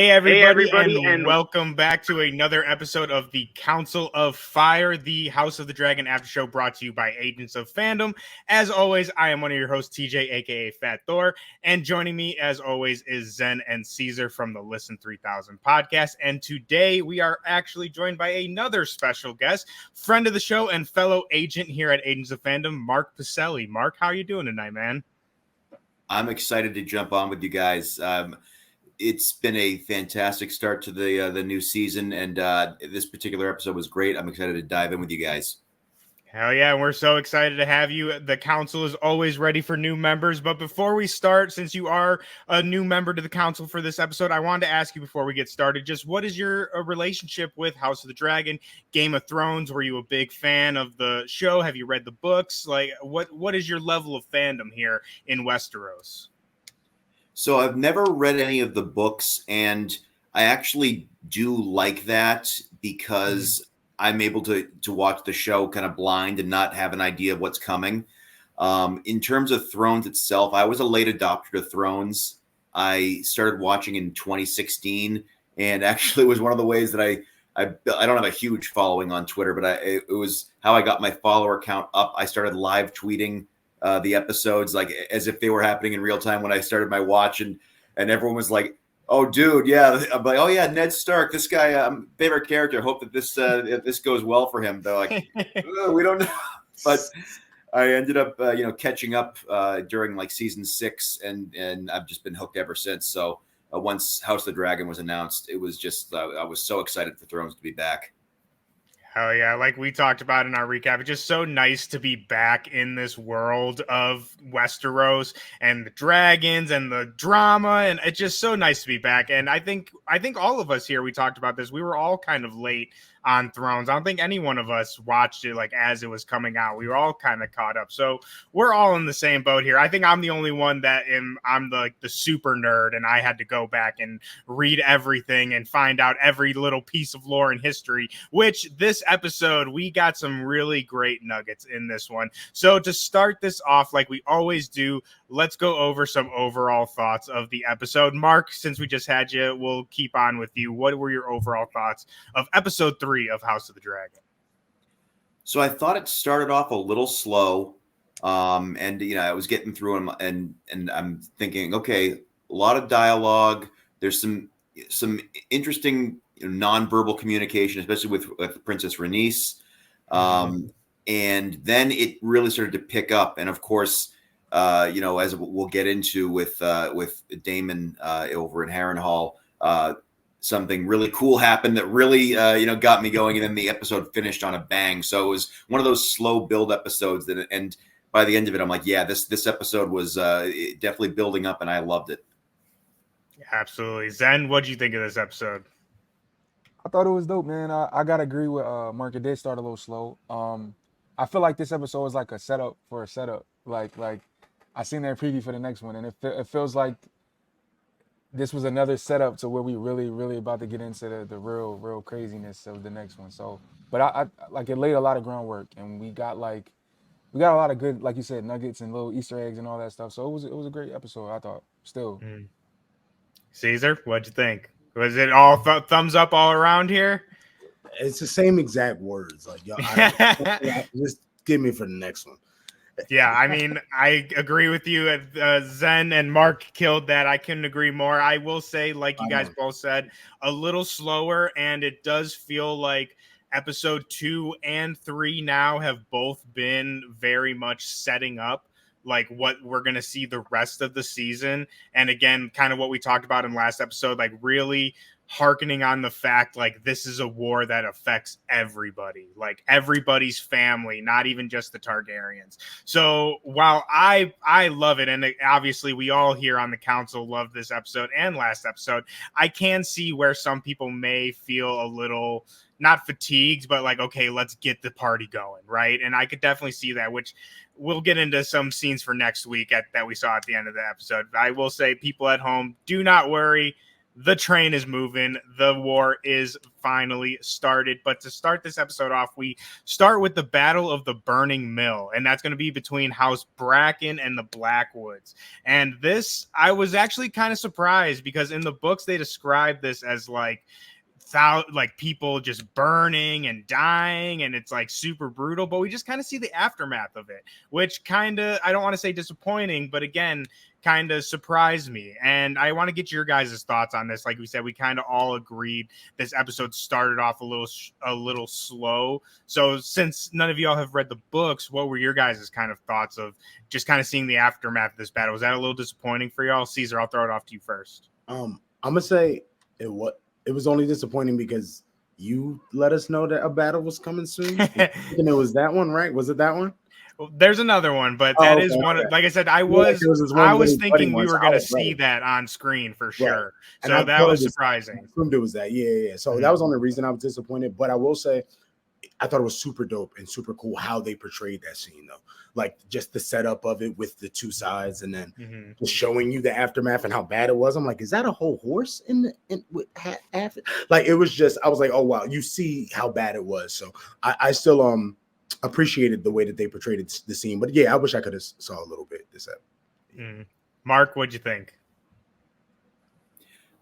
Hey everybody, and welcome back to another episode of the Council of Fire, the House of the Dragon after show brought to you by Agents of Fandom. As always, I am one of your hosts, TJ, aka Fat Thor, and joining me, as always, is Zen and Caesar from the Listen 3000 podcast. And today we are actually joined by another special guest, friend of the show and fellow agent here at Agents of Fandom, Mark Piselli. Mark, how are you doing tonight, man? I'm excited to jump on with you guys. It's been a fantastic start to the new season, and this particular episode was great. I'm excited to dive in with you guys. Hell yeah, and we're so excited to have you. The council is always ready for new members. But before we start, since you are a new member to the council for this episode, I wanted to ask you before we get started, just what is your relationship with House of the Dragon, Game of Thrones? Were you a big fan of the show? Have you read the books? Like, what is your level of fandom here in Westeros? So I've never read any of the books, and I actually do like that because I'm able to watch the show kind of blind and not have an idea of what's coming. In terms of Thrones itself, I was a late adopter to Thrones. I started watching in 2016, and actually was one of the ways that I don't have a huge following on Twitter, but it was how I got my follower count up. I started live tweeting the episodes like as if they were happening in real time when I started my watch, and everyone was like, "Oh, dude, yeah." I'm like, "Oh yeah, Ned Stark, this guy, favorite character. Hope that this goes well for him." They're like, "We don't know," but I ended up catching up during like season 6, and I've just been hooked ever since. So once House of the Dragon was announced, it was just I was so excited for Thrones to be back. Hell yeah, like we talked about in our recap, it's just so nice to be back in this world of Westeros and the dragons and the drama, and it's just so nice to be back. And I think all of us here, we talked about this, we were all kind of late on Thrones. I don't think any one of us watched it like as it was coming out. We were all kind of caught up. So we're all in the same boat here. I think I'm the only one that I'm the super nerd, and I had to go back and read everything and find out every little piece of lore and history, which this episode we got some really great nuggets in this one. So to start this off, like we always do, let's go over some overall thoughts of the episode. Mark, since we just had you, we'll keep on with you. What were your overall thoughts of episode 3 of House of the Dragon? So I thought it started off a little slow, and I was getting through them, and I'm thinking, okay, a lot of dialogue. There's some interesting nonverbal communication, especially with Princess Rhaenys, and then it really started to pick up. And of course, as we'll get into with Daemon over in Harrenhal, something really cool happened that really got me going, and then the episode finished on a bang. So it was one of those slow build episodes and by the end of it, I'm like, yeah, this episode was definitely building up, and I loved it. Absolutely. Zen, what'd you think of this episode? I thought it was dope, man. I gotta agree with Mark. It did start a little slow. I feel like this episode was like a setup for a setup. Like I seen that preview for the next one, and it feels like this was another setup to where we really about to get into the real craziness of the next one. So, but I like it laid a lot of groundwork, and we got a lot of good, like you said, nuggets and little Easter eggs and all that stuff. So it was a great episode, I thought. Still. Caesar, what'd you think? Was it all thumbs up all around here? It's the same exact words. Like, yo, just give me for the next one. Yeah, I mean, I agree with you. Zen and Mark killed that. I couldn't agree more. I will say, like you guys both said, a little slower, and it does feel like episode 2 and 3 now have both been very much setting up like what we're going to see the rest of the season. And again, kind of what we talked about in last episode, like really hearkening on the fact like this is a war that affects everybody, like everybody's family, not even just the Targaryens. So while I love it, and obviously we all here on the council love this episode and last episode, I can see where some people may feel a little not fatigued, but like, okay, let's get the party going, right? And I could definitely see that, which we'll get into some scenes for next week that we saw at the end of the episode. I will say, people at home, do not worry. the train is moving. The war is finally started. But to start this episode off, we start with the Battle of the Burning Mill, and that's going to be between House Bracken and the Blackwoods. And this, I was actually kind of surprised because in the books they describe this as like people just burning and dying, and it's like super brutal, but we just kind of see the aftermath of it, which kind of, I don't want to say disappointing, but again, kind of surprised me. And I want to get your guys' thoughts on this. Like we said, we kind of all agreed this episode started off a little slow. So since none of y'all have read the books, what were your guys' kind of thoughts of just kind of seeing the aftermath of this battle? Was that a little disappointing for y'all? Caesar, I'll throw it off to you first. I'm gonna say it was only disappointing because you let us know that a battle was coming soon. And it was that one, right? Was it that one? Well, there's another one, but that is one. Okay. Like I said, I was thinking we were going to see that on screen for sure. Right. So that was surprising. I assumed it was that. Yeah. So that was the only reason I was disappointed. But I will say, I thought it was super dope and super cool how they portrayed that scene, though. Like just the setup of it with the two sides, and then just showing you the aftermath and how bad it was. I'm like, is that a whole horse like it was just, I was like, oh wow, you see how bad it was. So I still appreciated the way that they portrayed the scene. But yeah, I wish I could have saw a little bit this episode. Mark, what'd you think?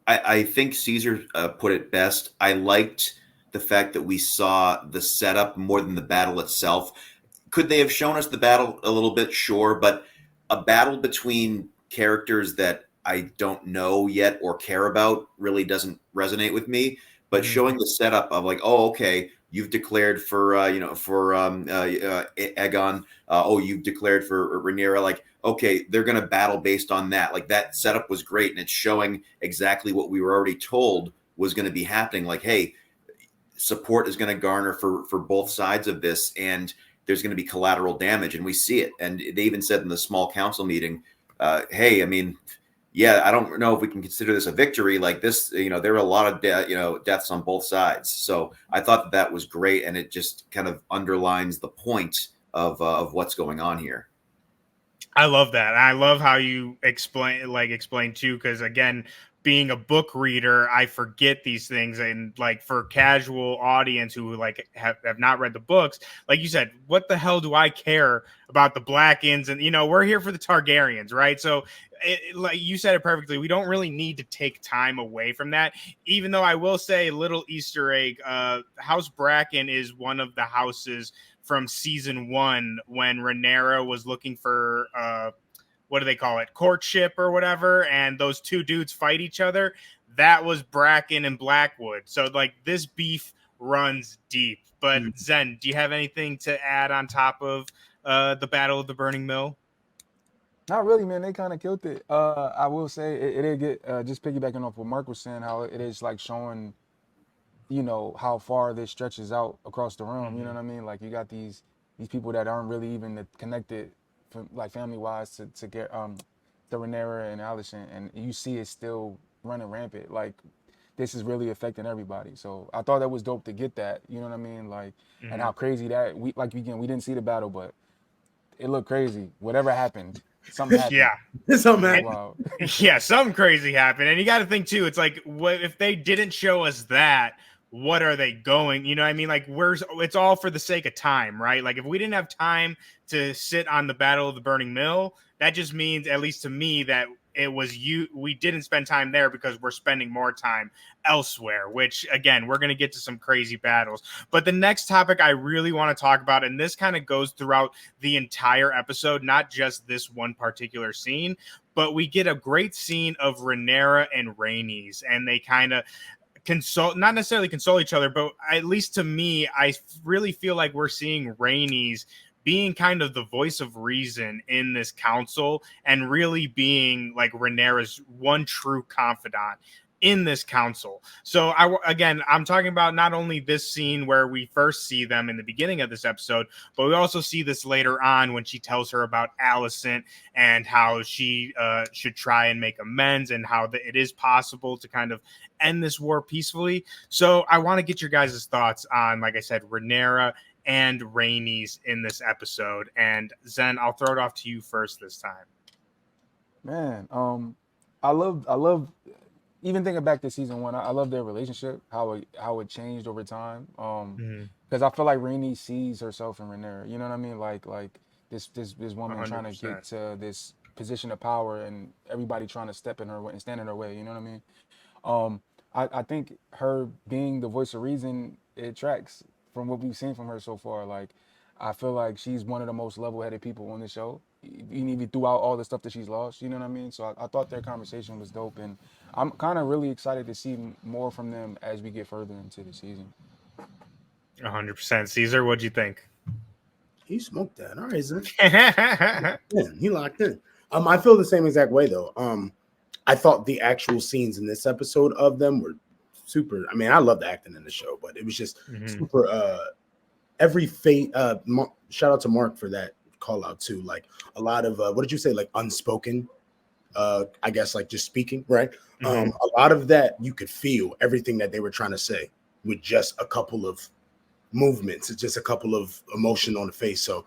I think Caesar put it best. I liked the fact that we saw the setup more than the battle itself. Could they have shown us the battle a little bit? Sure, but a battle between characters that I don't know yet or care about really doesn't resonate with me. But showing the setup of like, oh, okay, you've declared for Aegon. You've declared for Rhaenyra. Like, okay, they're going to battle based on that. Like that setup was great, and it's showing exactly what we were already told was going to be happening. Like, hey, support is going to garner for both sides of this, and there's going to be collateral damage, and we see it. And they even said in the small council meeting, hey, I mean, yeah, I don't know if we can consider this a victory. Like this, there are a lot of deaths on both sides. So I thought that was great, and it just kind of underlines the point of what's going on here. I love that. I love how you explain too, because again, being a book reader, I forget these things. And like for casual audience who like have not read the books, like you said, what the hell do I care about the Blackens? And we're here for the Targaryens, right? So like you said it perfectly, we don't really need to take time away from that. Even though I will say, little Easter egg, House Bracken is one of the houses from season 1 when Rhaenyra was looking for what do they call it, courtship or whatever, and those two dudes fight each other. That was Bracken and Blackwood. So like this beef runs deep. But Zen, do you have anything to add on top of the Battle of the Burning Mill? Not really, man. They kind of killed it. I will say it did get just piggybacking off what Mark was saying, how it is like showing, how far this stretches out across the realm. You know what I mean? Like you got these people that aren't really even connected, like family wise, to get the Rhaenyra and Alicent, and you see it still running rampant. Like this is really affecting everybody. So I thought that was dope to get that. You know what I mean? Like and how crazy that we didn't see the battle, but it looked crazy. Whatever happened. Something happened. Yeah, something crazy happened. And you got to think too. It's like, what if they didn't show us that? What are they going? You know what I mean? Like, it's all for the sake of time, right? Like, if we didn't have time to sit on the Battle of the Burning Mill, that just means, at least to me, that we didn't spend time there because we're spending more time elsewhere, which again, we're going to get to some crazy battles. But the next topic I really want to talk about, and this kind of goes throughout the entire episode, not just this one particular scene, but we get a great scene of Rhaenyra and Rhaenys, and they kind of not necessarily console each other, but at least to me, I really feel like we're seeing Rhaenys being kind of the voice of reason in this council, and really being like Rhaenyra's one true confidant in this council. So I'm talking about not only this scene where we first see them in the beginning of this episode, but we also see this later on when she tells her about Alicent and how she should try and make amends, and how it is possible to kind of end this war peacefully. So I want to get your guys' thoughts on, like I said, Rhaenyra and Rhaenys in this episode. And Zen, I'll throw it off to you first this time. Man, I love even thinking back to season 1, I love their relationship, how it changed over time. Because I feel like Rhaenys sees herself in Rhaenyra. You know what I mean? Like this woman trying to 100%. get to this position of power, and everybody trying to step in her way and stand in her way. You know what I mean? I think her being the voice of reason, it tracks from what we've seen from her so far. Like, I feel like she's one of the most level-headed people on the show, even throughout all the stuff that she's lost. You know what I mean? So I thought their conversation was dope, and I'm kind of really excited to see more from them as we get further into the season. 100%. Caesar, what'd you think? He smoked that. All right, Zen. Yeah, he locked in. I feel the same exact way though. I thought the actual scenes in this episode of them were super. I mean, I love the acting in the show, but it was just super. Every fate. Shout out to Mark for that call out too. Like a lot of what did you say? Like unspoken. I guess like just speaking, right? A lot of that you could feel everything that they were trying to say with just a couple of movements. It's just a couple of emotion on the face. So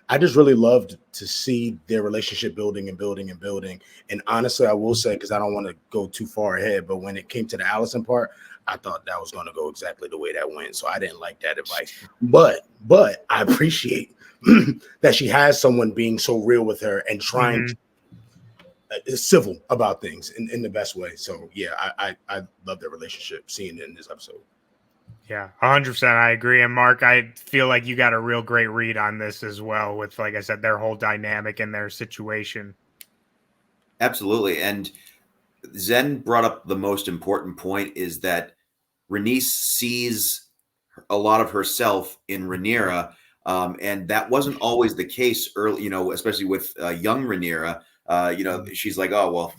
I just really loved to see their relationship building and building and building. And honestly, I will say, because I don't want to go too far ahead, but when it came to the Allison part, I thought that was going to go exactly the way that went. So I didn't like that advice. But I appreciate that she has someone being so real with her and trying to civil about things in the best way. So yeah, I love their relationship, seeing it in this episode. Yeah, 100%. I agree. And Mark, I feel like you got a real great read on this as well with, like I said, their whole dynamic and their situation. Absolutely. And Zen brought up the most important point is that Rhaenys sees a lot of herself in Rhaenyra. And that wasn't always the case early, especially with young Rhaenyra. She's like, oh, well,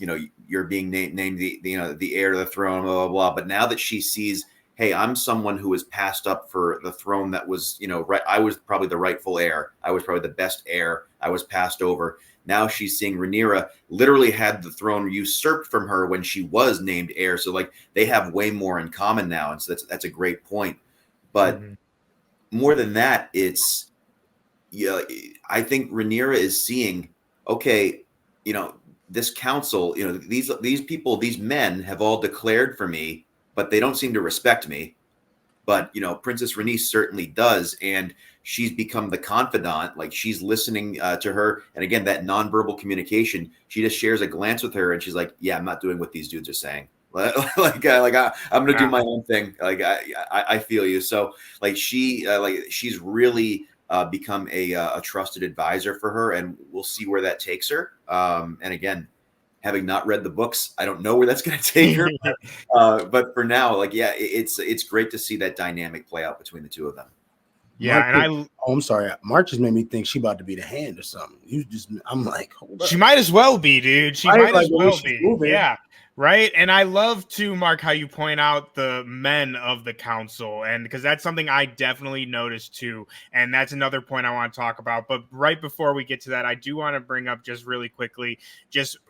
you're being named the heir to the throne, blah, blah, blah. But now that she sees, hey, I'm someone who was passed up for the throne that was, right. I was probably the rightful heir. I was probably the best heir. I was passed over. Now she's seeing Rhaenyra literally had the throne usurped from her when she was named heir. So like they have way more in common now. And so that's a great point. But more than that, it's, I think Rhaenyra is seeing, okay, this council, these people, these men have all declared for me, but they don't seem to respect me. But, Princess Rhaenys certainly does. And she's become the confidant. Like she's listening to her. And again, that nonverbal communication, she just shares a glance with her and she's like, yeah, I'm not doing what these dudes are saying. I'm going to do my own thing. Like, I feel you. So like she's really become a trusted advisor for her, and we'll see where that takes her. And again, having not read the books, I don't know where that's going to take her. But for now, like, yeah, it's great to see that dynamic play out between the two of them. Yeah, Mark, I'm sorry. Mark just made me think she about to be the hand or something. I'm like, hold up. She might as well be, dude. She might as well be. Moving. Yeah. Right. And I love to, Mark, how you point out the men of the council, and because that's something I definitely noticed too. And that's another point I want to talk about. But right before we get to that, I do want to bring up just really quickly,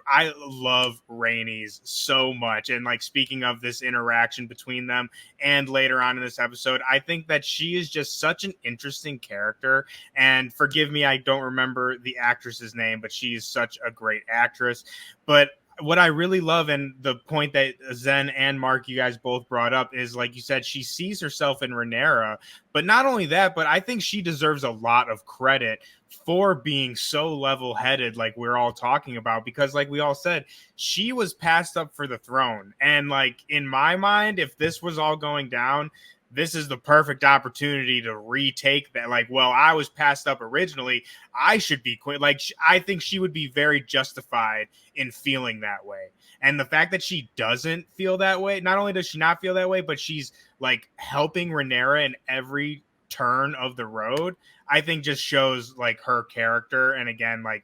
I love Rhaenys so much. And like speaking of this interaction between them and later on in this episode, I think that she is just such an interesting character. And forgive me, I don't remember the actress's name, but she's such a great actress. But what I really love, and the point that Zen and Mark, you guys both brought up, is like you said, she sees herself in Rhaenyra. But not only that, but I think she deserves a lot of credit for being so level-headed, like we're all talking about, because like we all said, she was passed up for the throne. And like in my mind, if this was all going down, this is the perfect opportunity to retake that. Like, well, I was passed up originally, I should be queen. Like, I think she would be very justified in feeling that way. And the fact that she doesn't feel that way, not only does she not feel that way, but she's like helping Rhaenyra in every turn of the road, I think just shows like her character. And again, like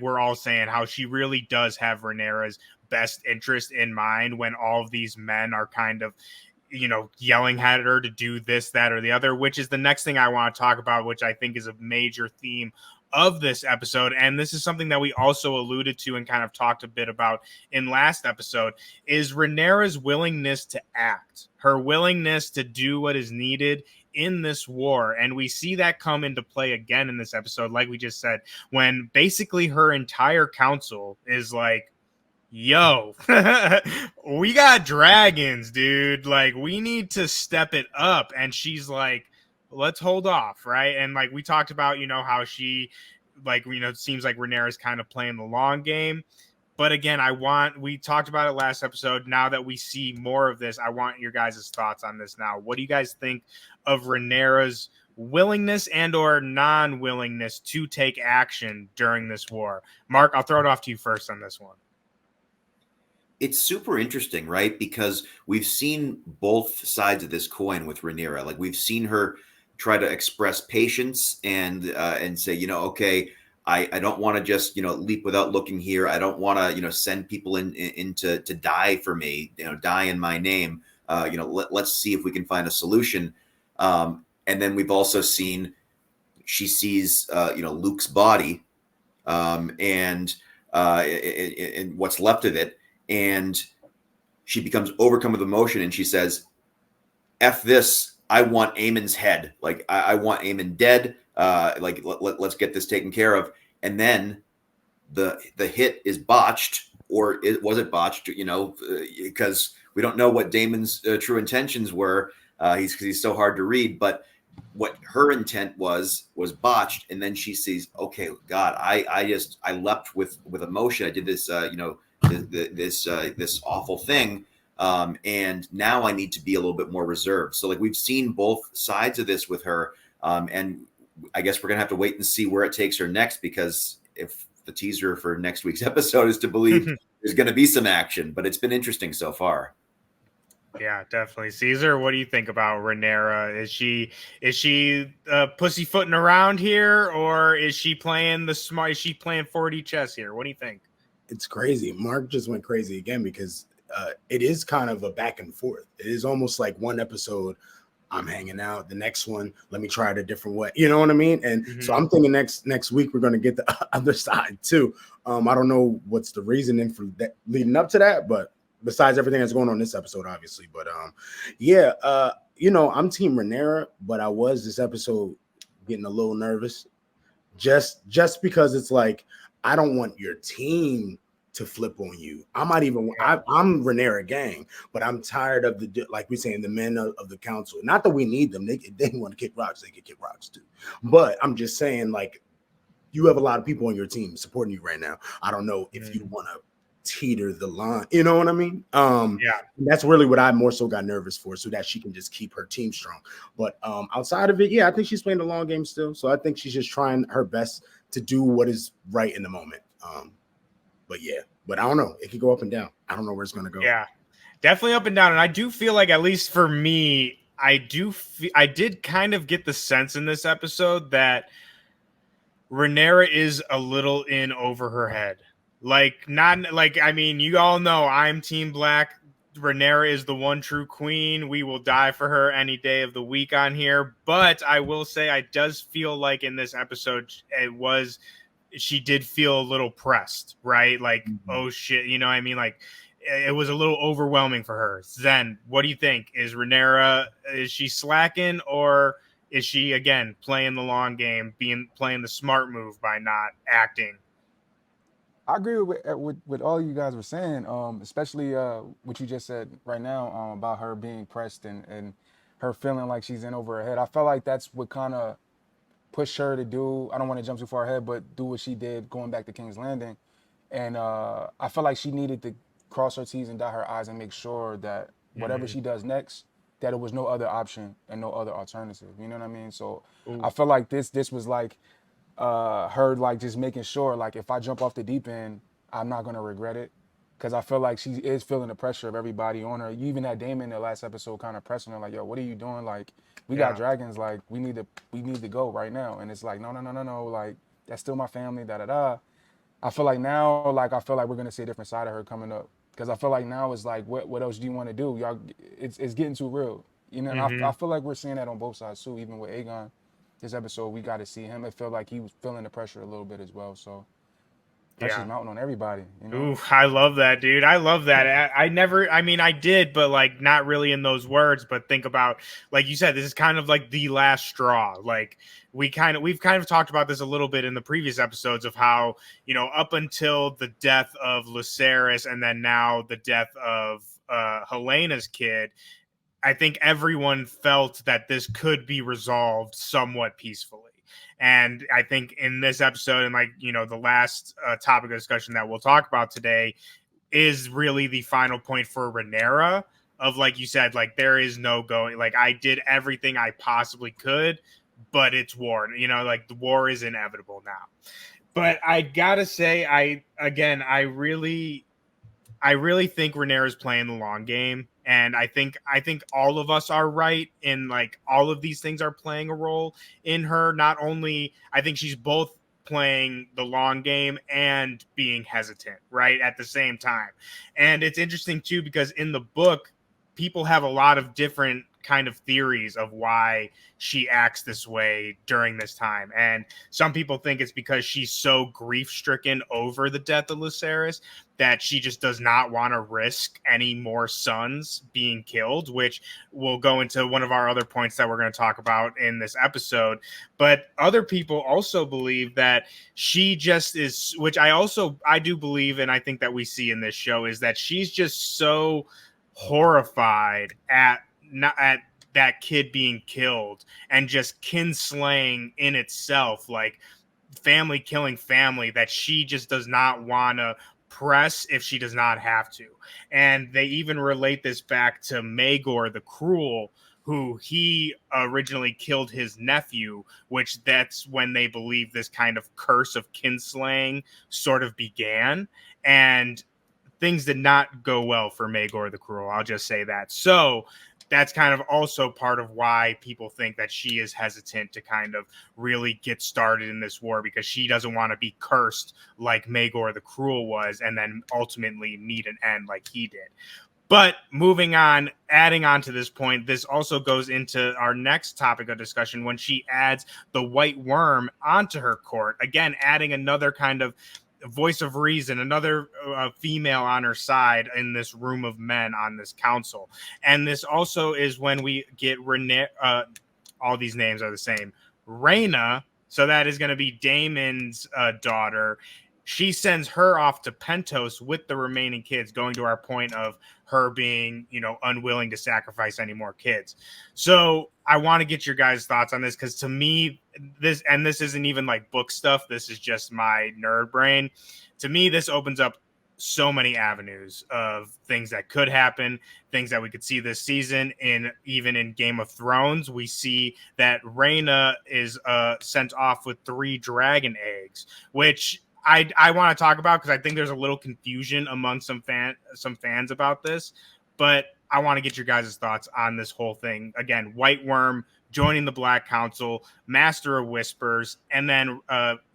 we're all saying, how she really does have Rhaenyra's best interest in mind when all of these men are kind of, yelling at her to do this, that, or the other, which is the next thing I want to talk about, which I think is a major theme of this episode. And this is something that we also alluded to and kind of talked a bit about in last episode, is Rhaenyra's willingness to act, her willingness to do what is needed in this war. And we see that come into play again in this episode, like we just said, when basically her entire council is like, yo, we got dragons, dude. Like, we need to step it up. And she's like, let's hold off, right? And like we talked about, how she, like, it seems like Rhaenyra's kind of playing the long game. But again, we talked about it last episode. Now that we see more of this, I want your guys' thoughts on this now. What do you guys think of Rhaenyra's willingness and or non-willingness to take action during this war? Mark, I'll throw it off to you first on this one. It's super interesting, right? Because we've seen both sides of this coin with Rhaenyra. Like, we've seen her try to express patience and say, okay, I don't want to just, leap without looking here. I don't want to, send people in to die for me, die in my name. Let's see if we can find a solution. And then we've also seen she sees, Luke's body and what's left of it. And she becomes overcome with emotion and she says, F this, I want Aemon's head. Like, I want Aemon dead. Let's get this taken care of. And then the hit is botched, or was it botched, because we don't know what Daemon's true intentions were. He's so hard to read, but what her intent was botched. And then she sees, okay, God, I leapt with emotion. I did this, this awful thing. And now I need to be a little bit more reserved. So like, we've seen both sides of this with her. And I guess we're going to have to wait and see where it takes her next, because if the teaser for next week's episode is to believe, there's going to be some action, but it's been interesting so far. Yeah, definitely. Caesar, what do you think about Rhaenyra? Is she pussyfooting around here, or is she playing the smart? Is she playing 4D chess here? What do you think? It's crazy. Mark just went crazy again because it is kind of a back and forth. It is almost like one episode, I'm hanging out. The next one, let me try it a different way. You know what I mean? And so I'm thinking next week we're going to get the other side too. I don't know what's the reasoning for that leading up to that, but besides everything that's going on in this episode, obviously. But I'm Team Rhaenyra, but I was this episode getting a little nervous, just because it's like, I don't want your team to flip on you. I'm Rhaenyra gang, but I'm tired of like we're saying, the men of the council. Not that we need them. They want to kick rocks. They can kick rocks too. But I'm just saying, like, you have a lot of people on your team supporting you right now. I don't know if you want to teeter the line. You know what I mean? That's really what I more so got nervous for, so that she can just keep her team strong. But outside of it, I think she's playing the long game still. So I think she's just trying her best to do what is right in the moment. But I don't know. It could go up and down. I don't know where it's going to go. Yeah, definitely up and down. And I do feel like, at least for me, I did kind of get the sense in this episode that Rhaenyra is a little in over her head. Like, not like, I mean, you all know I'm Team Black. Rhaenyra is the one true queen. We will die for her any day of the week on here. But I will say, I does feel like in this episode, she did feel a little pressed, right? Like, oh shit, you know what I mean? Like, it was a little overwhelming for her. Zen, what do you think? Is Rhaenyra, is she slacking, or is she, again, playing the long game, playing the smart move by not acting? I agree with all you guys were saying, especially what you just said right now about her being pressed and her feeling like she's in over her head. I felt like that's what kind of pushed her to do, I don't want to jump too far ahead, but do what she did going back to King's Landing. And I felt like she needed to cross her T's and dot her I's and make sure that whatever she does next, that it was no other option and no other alternative. You know what I mean? So I felt like this was like her like just making sure, like, if I jump off the deep end, I'm not going to regret it. Because I feel like she is feeling the pressure of everybody on her. You even had Damon in the last episode kind of pressing her, like, yo, what are you doing? Like, we got dragons. Like, we need to go right now. And it's like, no. Like, that's still my family, da-da-da. I feel like now, like, we're going to see a different side of her coming up. Because I feel like now it's like, what else do you want to do? Y'all, it's getting too real. You know, and I feel like we're seeing that on both sides, too. Even with Aegon, this episode, we got to see him. It felt like he was feeling the pressure a little bit as well, so. Pressure's mounting on everybody. You know? Ooh, I love that, dude. I love that. I mean, I did, but like not really in those words. But think about, like you said, this is kind of like the last straw. Like we've kind of talked about this a little bit in the previous episodes of how, you know, up until the death of Lucerys and then now the death of Helena's kid, I think everyone felt that this could be resolved somewhat peacefully. And I think in this episode, and like, you know, the last topic of discussion that we'll talk about today is really the final point for Rhaenyra of, like you said, like there is no going, like I did everything I possibly could, but it's war, you know, like the war is inevitable now. But I gotta say, I really think Rhaenyra is playing the long game, and I think all of us are right in like all of these things are playing a role in her. Not only I think she's both playing the long game and being hesitant, right, at the same time. And it's interesting too because in the book, people have a lot of different kind of theories of why she acts this way during this time. And some people think it's because she's so grief-stricken over the death of Lucerys that she just does not want to risk any more sons being killed, which will go into one of our other points that we're going to talk about in this episode. But other people also believe that she just is, which I do believe, and I think that we see in this show, is that she's just so horrified at that kid being killed and just kinslaying in itself, like family killing family, that she just does not want to press if she does not have to. And they even relate this back to Maegor the Cruel, who he originally killed his nephew, which that's when they believe this kind of curse of kinslaying sort of began. And things did not go well for Maegor the Cruel. I'll just say that. So that's kind of also part of why people think that she is hesitant to kind of really get started in this war, because she doesn't want to be cursed like Maegor the Cruel was and then ultimately meet an end like he did. But moving on, adding on to this point, this also goes into our next topic of discussion when she adds the White Worm onto her court. Again, adding another kind of voice of reason, another female on her side in this room of men on this council. And this also is when we get Rhaenyra, all these names are the same, Rhaena, so that is going to be Daemon's daughter. She sends her off to Pentos with the remaining kids, going to our point of her being, you know, unwilling to sacrifice any more kids. So I want to get your guys' thoughts on this, because to me, this isn't even like book stuff. This is just my nerd brain. To me, this opens up so many avenues of things that could happen, things that we could see this season. Even in Game of Thrones, we see that Rhaena is sent off with 3 dragon eggs, which I want to talk about because I think there's a little confusion among some fans about this, but I want to get your guys' thoughts on this whole thing. Again, White Worm joining the Black Council, Master of Whispers, and then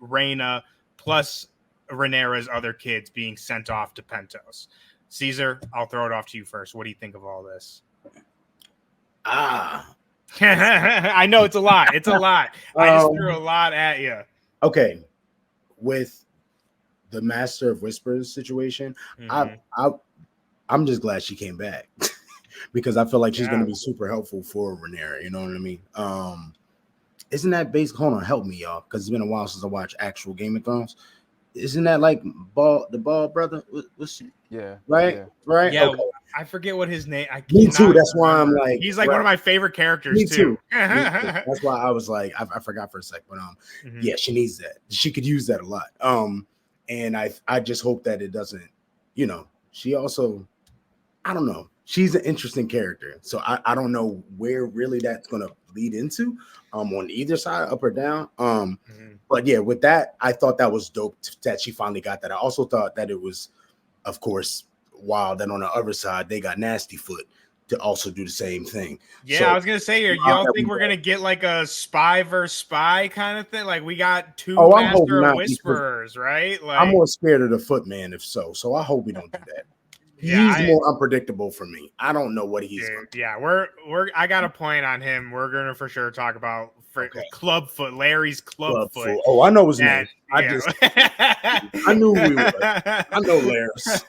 Rhaena plus Rhaenyra's other kids being sent off to Pentos. Caesar, I'll throw it off to you first. What do you think of all this? I know it's a lot. It's a lot. I just threw a lot at you. Okay, with the Master of Whispers situation, I'm just glad she came back because I feel like she's going to be super helpful for Rhaenyra. You know what I mean? Isn't that based? Hold on, help me, y'all, because it's been a while since I watched actual Game of Thrones. Isn't that like the Ball brother? What's yeah, right, yeah. right? Yeah, okay. I forget what his name. Me too. That's why I'm like, he's like one of my favorite characters. Me too. That's why I was like, I forgot for a sec, but yeah, she needs that. She could use that a lot. And I just hope that it doesn't, you know. She also, I don't know. She's an interesting character, so I don't know where really that's gonna lead into, on either side, up or down. But yeah, with that, I thought that was dope that she finally got that. I also thought that it was, of course, wild that on the other side they got Nastyfoot to also do the same thing. Yeah, so, I was gonna say, y'all think we're gonna get like a spy versus spy kind of thing? Like we got 2 Master of Whisperers, right? Like I'm more scared of the Footman if so. So I hope we don't do that. he's more unpredictable for me. I don't know what he's going to do. Yeah, I got a point on him. We're gonna for sure talk about Clubfoot, Larry's Clubfoot. Oh, I know his name. I knew who he was. I know Larry's.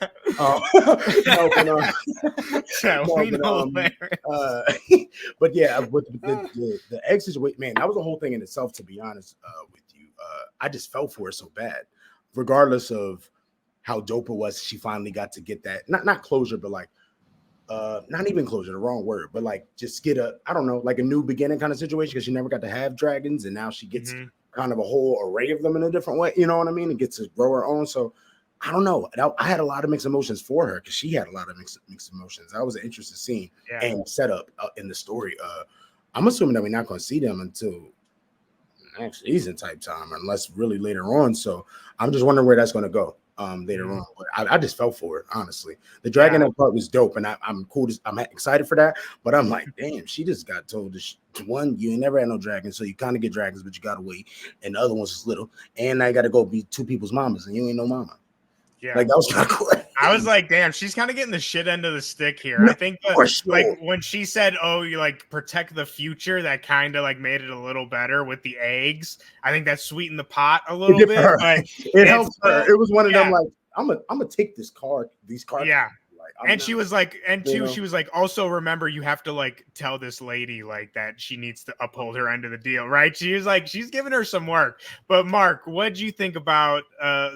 But yeah, with the egg situation, man, that was a whole thing in itself. To be honest with you, I just fell for it so bad, regardless of how dope it was. She finally got to get that not closure, but like not even closure, the wrong word, but like just get I don't know, like a new beginning kind of situation, because she never got to have dragons, and now she gets kind of a whole array of them in a different way, you know what I mean, and gets to grow her own. So I don't know, I had a lot of mixed emotions for her, because she had a lot of mixed emotions. That was an interesting scene and setup in the story. I'm assuming that we're not going to see them until next season type time, unless really later on. So I'm just wondering where that's going to go later on. But I just fell for it, honestly. The dragon part was dope, and I'm cool. I'm excited for that. But I'm like, damn, she just got told one, you ain't never had no dragons, so you kind of get dragons, but you gotta wait. And the other one's just little, and now you got to go be two people's mamas, and you ain't no mama. Yeah, like that was kind of cool. I was like, damn, she's kind of getting the shit end of the stick here. I think like when she said, oh, you like protect the future, that kind of like made it a little better with the eggs. I think that sweetened the pot a little bit. But it helped her. It was one of them like, I'm gonna take these cards. Yeah. She was like, she was like, also remember, you have to like tell this lady like that she needs to uphold her end of the deal, right? She was like, she's giving her some work. But Mark, what do you think about?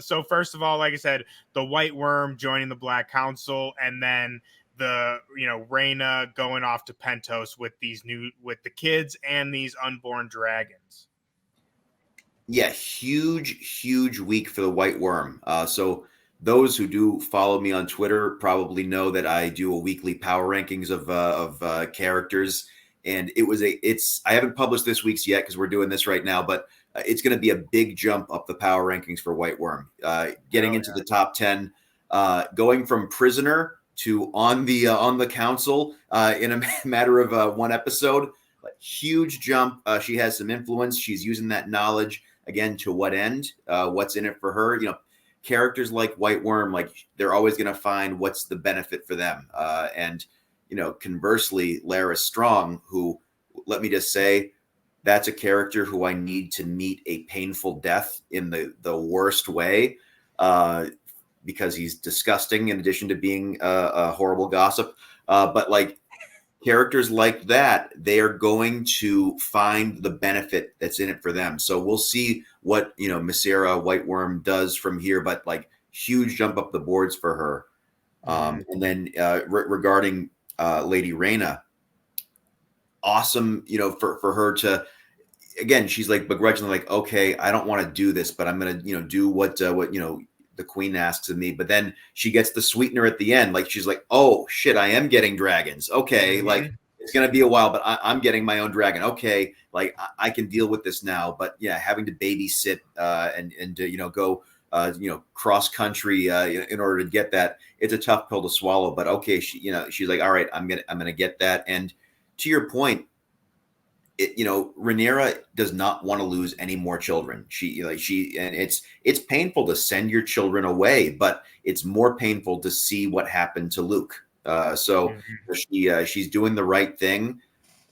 So first of all, like I said, the White Worm joining the Black Council, and then the Rhaena going off to Pentos with the kids and these unborn dragons. Yeah, huge week for the White Worm. So those who do follow me on Twitter probably know that I do a weekly power rankings of characters, and I haven't published this week's yet because we're doing this right now, but it's going to be a big jump up the power rankings for White Worm, getting into the top 10, going from prisoner to on the council in a matter of one episode. Huge jump. She has some influence. She's using that knowledge again. To what end? What's in it for her? Characters like White Worm, like they're always going to find what's the benefit for them. And conversely, Lara Strong, who, let me just say, that's a character who I need to meet a painful death in the worst way, because he's disgusting in addition to being a horrible gossip. But like characters like that, they are going to find the benefit that's in it for them. So we'll see what Mysera White Worm does from here, but like huge jump up the boards for her. And then regarding Lady Rhaena, awesome, for her to, again, she's like begrudgingly like, okay, I don't want to do this, but I'm gonna do what the queen asks of me. But then she gets the sweetener at the end. Like she's like, oh shit, I am getting dragons. Okay. Like it's going to be a while, but I'm getting my own dragon. Okay. Like I can deal with this now, but yeah, having to babysit and go, cross country in order to get that, it's a tough pill to swallow, but okay. She's like, all right, I'm going to get that. And to your point, Rhaenyra does not want to lose any more children. And it's painful to send your children away, but it's more painful to see what happened to Luke. She's doing the right thing.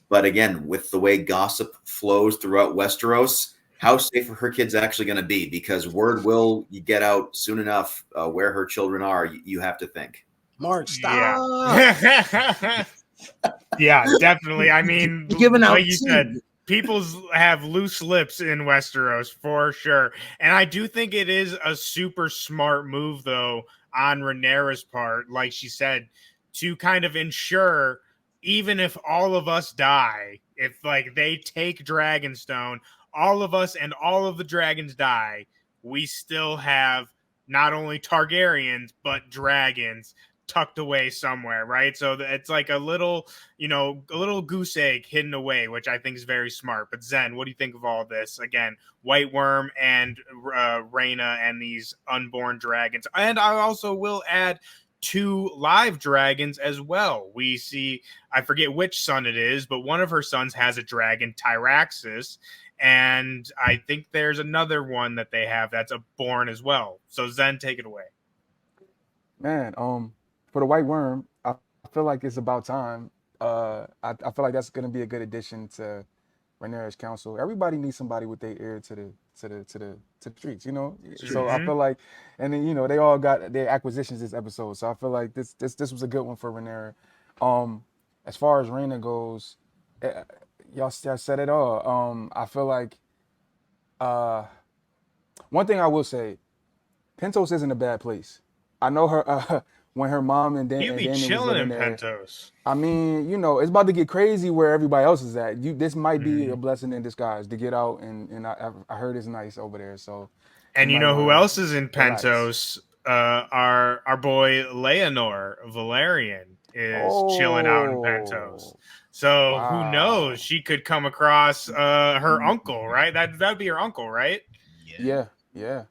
But again, with the way gossip flows throughout Westeros, how safe are her kids actually going to be? Because word will get out soon enough where her children are. You have to think. Mark, stop. Yeah. Yeah, definitely. I mean, like you said, people have loose lips in Westeros for sure. And I do think it is a super smart move, though, on Rhaenyra's part, like she said, to kind of ensure, even if all of us die, if like they take Dragonstone, all of us and all of the dragons die, we still have not only Targaryens, but dragons tucked away somewhere, right? So it's like a little goose egg hidden away, which I think is very smart. But Zen, what do you think of all this? Again, White Worm and Rhaena and these unborn dragons. And I also will add 2 live dragons as well. We see, I forget which son it is, but one of her sons has a dragon, Tyraxis. And I think there's another one that they have that's a born as well. So Zen, take it away. Man, for the White Worm, I feel like it's about time. I feel like that's gonna be a good addition to Rhaenyra's council. Everybody needs somebody with their ear to the streets, you know. So I feel like, and then they all got their acquisitions this episode. So I feel like this was a good one for Rhaenyra. As far as Rhaena goes, y'all said it all. I feel like one thing I will say, Pentos isn't a bad place. I know her when her mom and You be Daniel was chilling living in there. Pentos. I mean, it's about to get crazy where everybody else is at. This might be a Mhm. blessing in disguise to get out, and I heard it's nice over there. So And you might know who want else is in to relax. Pentos? Our boy Leonor Valerian is chilling out in Pentos. Oh, So who knows? wow. She could come across her uncle, right? That'd be her uncle, right? Yeah, yeah.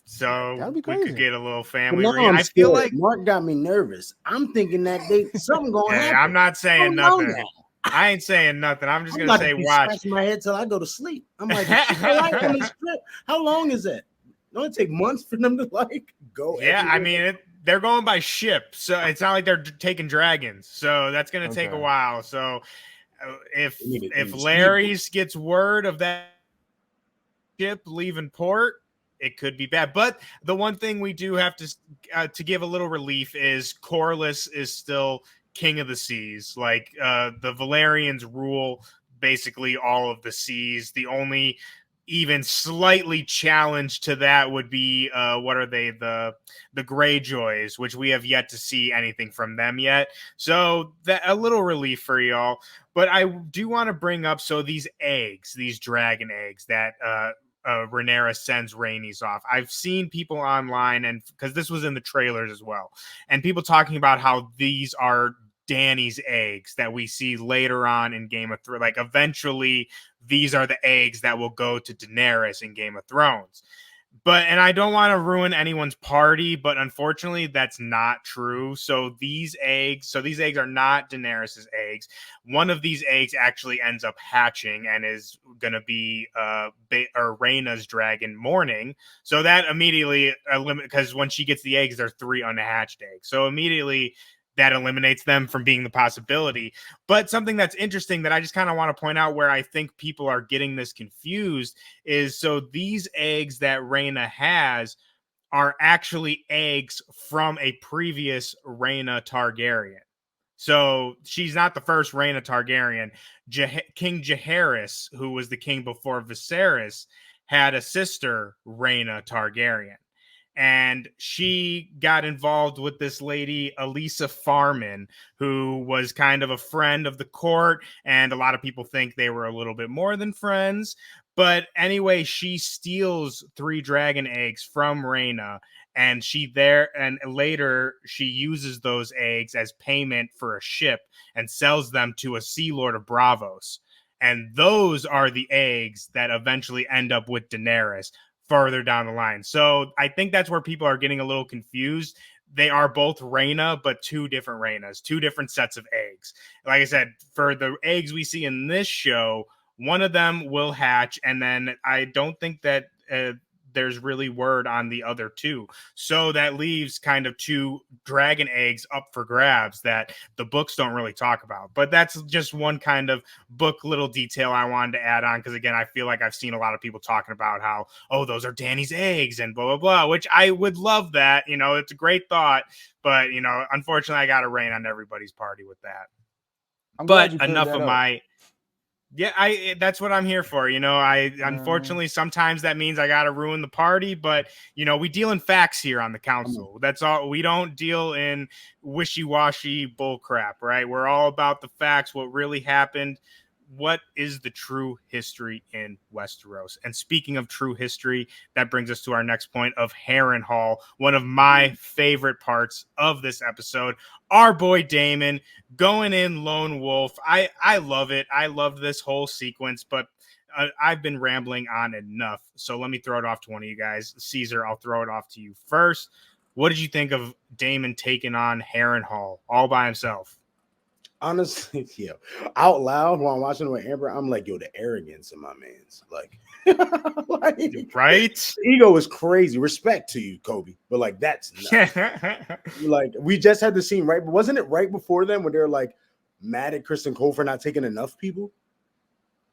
So That'd be we could crazy. get a little But family now reunion. I'm I feel scared. like Mark got me nervous. I'm thinking that something gonna hey, happen. I'm not I saying don't know nothing. now. I ain't saying nothing. I'm just I'm gonna about to say be watch. scratching my head till I go to sleep. I'm like, is she all right on this trip? How long is that? Don't it take months for them to go Yeah, I everywhere? mean they're going by ship, so it's not like they're taking dragons. So that's gonna take a Okay. while. So if They need if a speedboat. Larry's gets word of that ship leaving port, it could be bad. But the one thing we do have to give a little relief is Corlys is still king of the seas. Like the Valerians rule basically all of the seas. The only even slightly challenge to that would be what are they, the Greyjoys, which we have yet to see anything from them yet. So that a little relief for y'all. But I do want to bring up, so these eggs, these dragon eggs that Rhaenyra sends Rhaenys off. I've seen people online, and because this was in the trailers as well, and people talking about how these are Dany's eggs that we see later on in Game of Thrones. Like eventually, these are the eggs that will go to Daenerys in Game of Thrones. And I don't want to ruin anyone's party, but unfortunately that's not true. So these eggs are not Daenerys's eggs. One of these eggs actually ends up hatching and is going to be Rhaena's dragon Morning. So that immediately because when she gets the eggs, there are 3 unhatched eggs. So immediately that eliminates them from being the possibility. But something that's interesting that I just kind of want to point out where I think people are getting this confused is, so these eggs that Rhaena has are actually eggs from a previous Rhaena Targaryen. So she's not the first Rhaena Targaryen. King Jaehaerys, who was the king before Viserys, had a sister, Rhaena Targaryen. And she got involved with this lady, Elisa Farman, who was kind of a friend of the court. And a lot of people think they were a little bit more than friends. But anyway, she steals 3 dragon eggs from Rhaena, and later she uses those eggs as payment for a ship and sells them to a Sea Lord of Braavos. And those are the eggs that eventually end up with Daenerys further down the line. So I think that's where people are getting a little confused. They are both Rhaena, but 2 different Rhaenas, 2 different sets of eggs. Like I said, for the eggs we see in this show, one of them will hatch, and then I don't think that there's really word on the other 2. So that leaves kind of 2 dragon eggs up for grabs that the books don't really talk about. But that's just one kind of book little detail I wanted to add on, because again, I feel like I've seen a lot of people talking about how, oh, those are Dany's eggs and blah, blah, blah, which I would love that. It's a great thought, but, unfortunately, I got to rain on everybody's party with that. I'm glad But you cleared enough that of up. that's what I'm here for. I unfortunately sometimes that means I got to ruin the party, but we deal in facts here on the council. That's all. We don't deal in wishy-washy bull crap, right? We're all about the facts, what really happened, what is the true history in Westeros. And speaking of true history, that brings us to our next point of Harrenhal, one of my favorite parts of this episode. Our boy Daemon going in lone wolf. I love it. I love this whole sequence, but I've been rambling on enough. So let me throw it off to one of you guys. Caesar, I'll throw it off to you first. What did you think of Daemon taking on Harrenhal all by himself? honestly, yo, out loud while I'm watching it with Amber, I'm like, yo, the arrogance in my man's like, like Right? ego is crazy. Respect to you, Kobe, but like that's nuts. Like we just had the scene right, but wasn't it right before then when they're like mad at Kristen Cole for not taking enough people?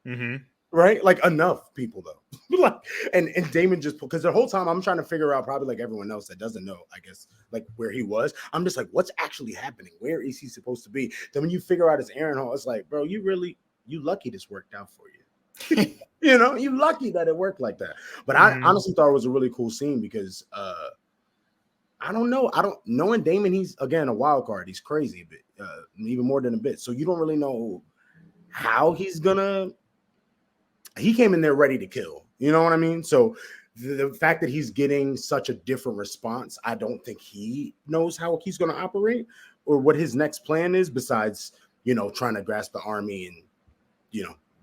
Mm-hmm. Right, like enough people though. Like, and Damon just because the whole time I'm trying to figure out, probably like everyone else that doesn't know, I guess, like where he was. I'm just like, what's actually happening? Where is he supposed to be? Then when you figure out it's Harrenhal, it's like, bro, you lucky this worked out for you. You know, you lucky that it worked like that. But I honestly thought it was a really cool scene because I don't know. I don't knowing Damon, he's again a wild card. He's crazy a bit, even more than a bit. So you don't really know how he's gonna. He came in there ready to kill. You know what I mean? So the fact that he's getting such a different response, I don't think he knows how he's going to operate or what his next plan is besides, trying to grasp the army and,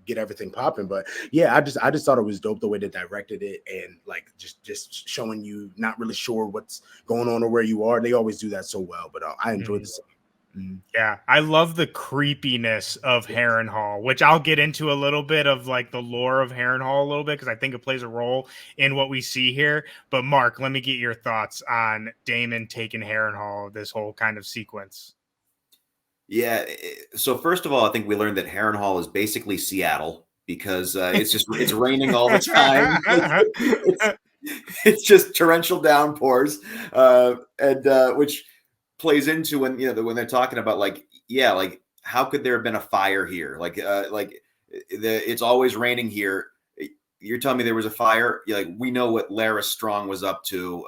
get everything popping. But yeah, I just thought it was dope the way they directed it and like just showing you not really sure what's going on or where you are. They always do that so well, but I enjoyed this. Yeah, I love the creepiness of Harrenhal, which I'll get into a little bit of like the lore of Harrenhal a little bit because I think it plays a role in what we see here. But Mark, let me get your thoughts on Daemon taking Harrenhal, this whole kind of sequence. Yeah. So first of all, I think we learned that Harrenhal is basically Seattle because it's raining all the time. It's just torrential downpours, and which plays into when they're talking about like how could there have been a fire here? It's always raining here. You're telling me there was a fire? Like we know what Larys Strong was up to,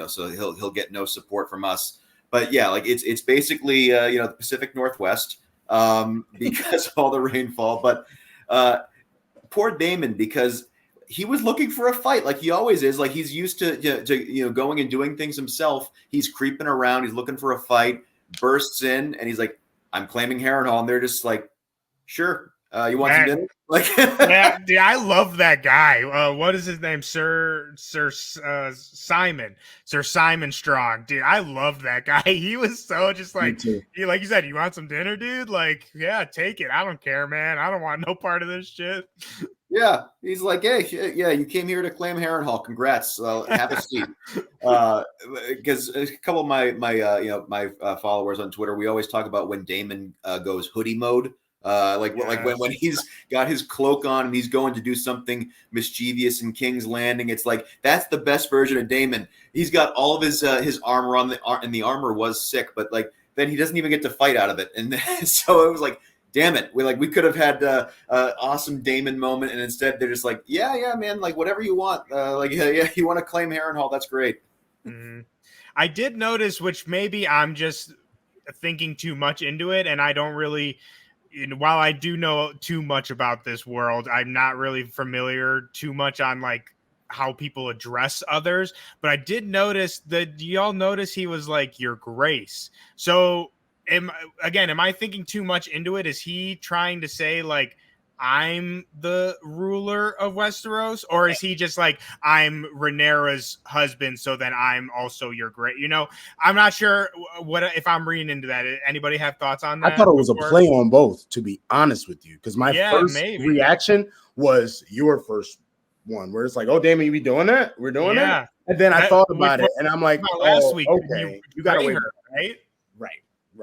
so he'll get no support from us. But yeah, like it's basically the Pacific Northwest because of all the rainfall. But poor Daemon, because he was looking for a fight like he always is. Like he's used to going and doing things himself. He's creeping around. He's looking for a fight. Bursts in and he's like, "I'm claiming Harrenhal," and they're just like, "Sure, you want some dinner?" Like, yeah, dude, I love that guy. What is his name? Sir Simon Strong. Dude, I love that guy. He was so just like like you said, you want some dinner, dude? Like, yeah, take it. I don't care, man. I don't want no part of this shit. Yeah, he's like, hey, yeah, you came here to claim Harrenhal. Congrats. Have a seat. Because a couple of my followers on Twitter, we always talk about when Daemon goes hoodie mode. Like when he's got his cloak on and he's going to do something mischievous in King's Landing. It's like that's the best version of Daemon. He's got all of his armor on, and the armor was sick, but like then he doesn't even get to fight out of it. And so it was like, damn it, we could have had an awesome Daemon moment, and instead they're just like, yeah, man, like whatever you want. Yeah, you want to claim Harrenhal, that's great. Mm-hmm. I did notice, which maybe I'm just thinking too much into it, and I don't really. While I do know too much about this world, I'm not really familiar too much on like how people address others. But I did notice that y'all notice he was like, "Your Grace." So, am I thinking too much into it? Is he trying to say like, I'm the ruler of Westeros, or is he just like, I'm Rhaenyra's husband, so then I'm also your great? I'm not sure what if I'm reading into that. Anybody have thoughts on that? I thought it was a play on both, to be honest with you, because my first reaction was your first one, where it's like, "Oh, Damon, you be doing that? We're doing that." And then I thought about it, and I'm like, "Oh, week, okay, you got to wait, right."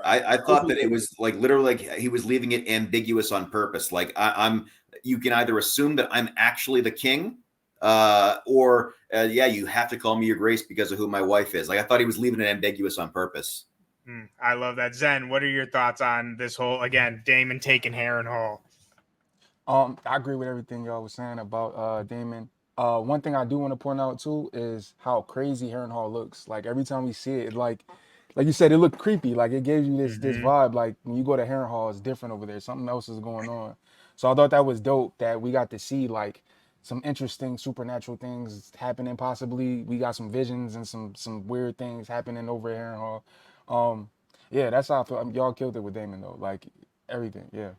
I thought that it was like literally like he was leaving it ambiguous on purpose. Like I'm, you can either assume that I'm actually the king, or you have to call me your grace because of who my wife is. Like I thought he was leaving it ambiguous on purpose. I love that. Zen, what are your thoughts on this whole Daemon taking Harrenhal? I agree with everything y'all was saying about Daemon. One thing I do want to point out too is how crazy Harrenhal looks. Like every time we see it, like you said, it looked creepy. Like it gives you this vibe. Like when you go to Harrenhal, it's different over there. Something else is going on. So I thought that was dope that we got to see like some interesting supernatural things happening. Possibly we got some visions and some weird things happening over at Harrenhal. Yeah, that's how I feel. Y'all killed it with Daemon though. Like everything. Yeah.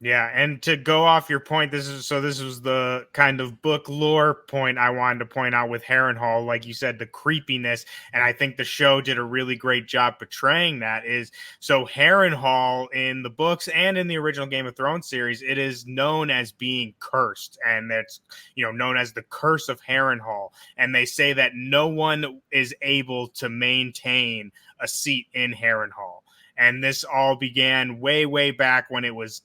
Yeah, and to go off your point, this was the kind of book lore point I wanted to point out with Harrenhal, like you said, the creepiness, and I think the show did a really great job portraying that. Is so Harrenhal in the books and in the original Game of Thrones series, it is known as being cursed, and that's known as the curse of Harrenhal, and they say that no one is able to maintain a seat in Harrenhal. And this all began way back when it was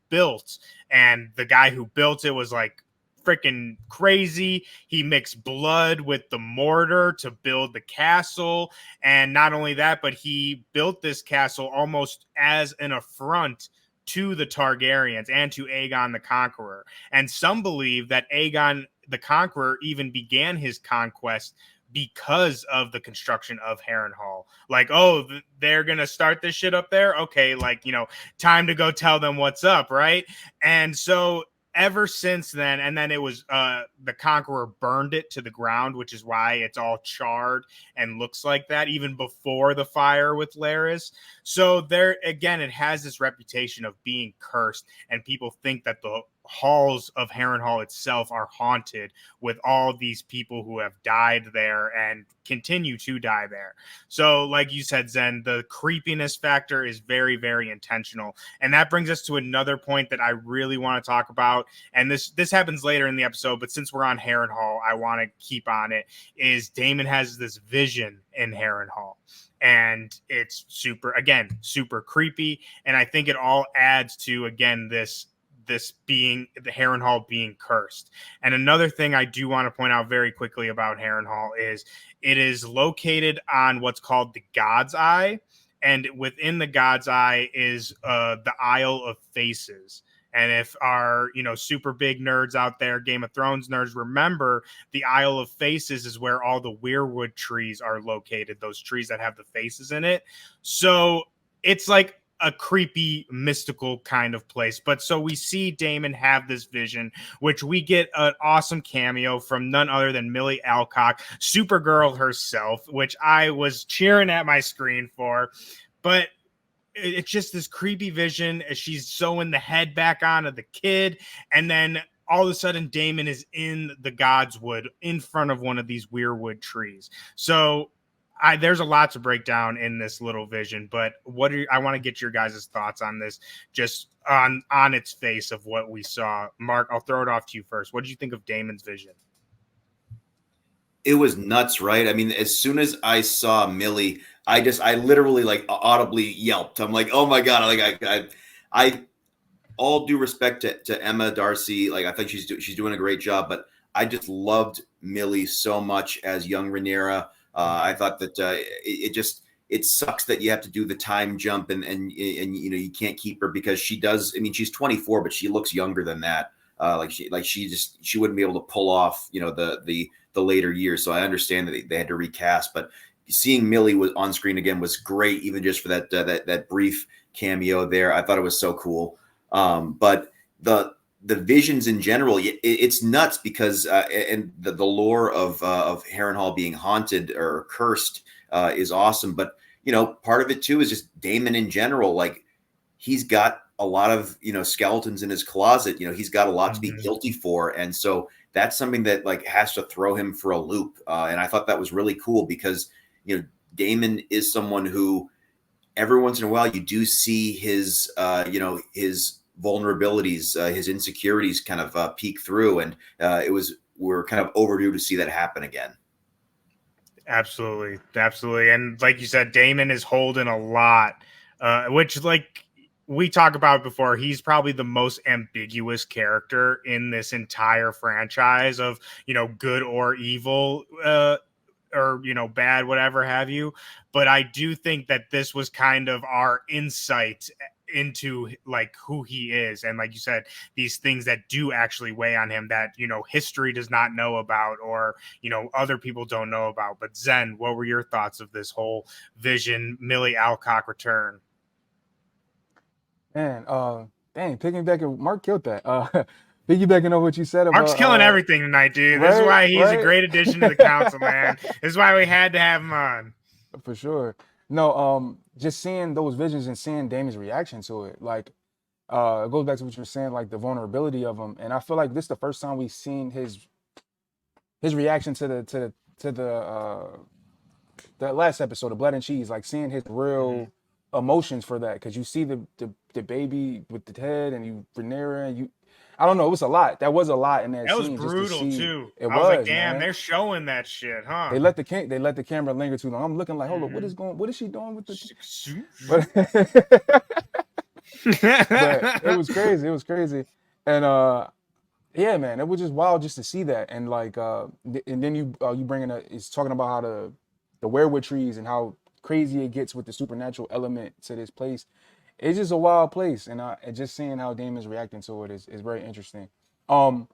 built, and the guy who built it was like freaking crazy. He mixed blood with the mortar to build the castle, and not only that, but he built this castle almost as an affront to the Targaryens and to Aegon the Conqueror. And some believe that Aegon the Conqueror even began his conquest because of the construction of Harrenhal. Like, oh, they're going to start this shit up there? Okay, like, time to go tell them what's up, right? And so ever since then, and then it was the Conqueror burned it to the ground, which is why it's all charred and looks like that, even before the fire with Larys. So there, again, it has this reputation of being cursed, and people think that the halls of Harrenhal itself are haunted with all these people who have died there and continue to die there. So like you said, Zen, the creepiness factor is very intentional, and that brings us to another point that I really want to talk about, and this happens later in the episode, but since we're on Harrenhal, I want to keep on it. Is Daemon has this vision in Harrenhal, and it's super creepy, and I think it all adds to, again, this being the Harrenhal being cursed. And another thing I do want to point out very quickly about Harrenhal is it is located on what's called the God's Eye, and within the God's Eye is the Isle of Faces. And if our super big nerds out there, Game of Thrones nerds, remember, the Isle of Faces is where all the weirwood trees are located, those trees that have the faces in it. So it's like a creepy, mystical kind of place. But so we see Daemon have this vision, which we get an awesome cameo from none other than Millie Alcock, Supergirl herself, which I was cheering at my screen for. But it's just this creepy vision as she's sewing the head back on of the kid, and then all of a sudden Daemon is in the Godswood in front of one of these weirwood trees. So there's a lot to break down in this little vision, but I want to get your guys' thoughts on this, just on its face of what we saw. Mark, I'll throw it off to you first. What did you think of Daemon's vision? It was nuts, right? I mean, as soon as I saw Millie, I literally like audibly yelped. I'm like, oh my God. Like I all due respect to Emma Darcy. Like, I think she's doing a great job, but I just loved Millie so much as young Rhaenyra. I thought that it sucks that you have to do the time jump and you can't keep her because she does. I mean, she's 24, but she looks younger than that. She wouldn't be able to pull off the later years. So I understand that they had to recast, but seeing Millie was on screen again was great, even just for that brief cameo there. I thought it was so cool. But the visions in general, it's nuts because and the lore of Harrenhal being haunted or cursed is awesome. But part of it too is just Daemon in general. Like, he's got a lot of skeletons in his closet. He's got a lot to be guilty for, and so that's something that like has to throw him for a loop. And I thought that was really cool because Daemon is someone who every once in a while you do see his his vulnerabilities, his insecurities kind of peek through, and we're kind of overdue to see that happen again. Absolutely. And like you said, Daemon is holding a lot, which, like we talked about before, he's probably the most ambiguous character in this entire franchise of good or evil, or bad, whatever have you. But I do think that this was kind of our insight into like who he is, and like you said, these things that do actually weigh on him that history does not know about, or other people don't know about. But Zen, what were your thoughts of this whole vision Millie Alcock return? Man, dang, piggybacking, Mark killed that. Piggybacking on what you said about Mark's killing everything tonight, dude. This is why he's a great addition to the council, man. This is why we had to have him on. For sure. No, just seeing those visions and seeing Damon's reaction to it, like, it goes back to what you were saying, like the vulnerability of him. And I feel like this is the first time we've seen his reaction to the last episode of Blood and Cheese, like seeing his real emotions for that. Because you see the baby with the head, and you Rhaenyra, and you, I don't know, it was a lot. That was a lot in that That was scene. brutal just to see, too. It I was like, damn, man. they're showing that shit, huh? They let the camera linger too long. I'm looking like, hold up, what is she doing with the? But it was crazy. It was crazy, and yeah, man, it was just wild just to see that, and like, and then you bringing it's talking about how the weirwood trees and how crazy it gets with the supernatural element to this place. It's just a wild place, and just seeing how Damon's reacting to it is very interesting. So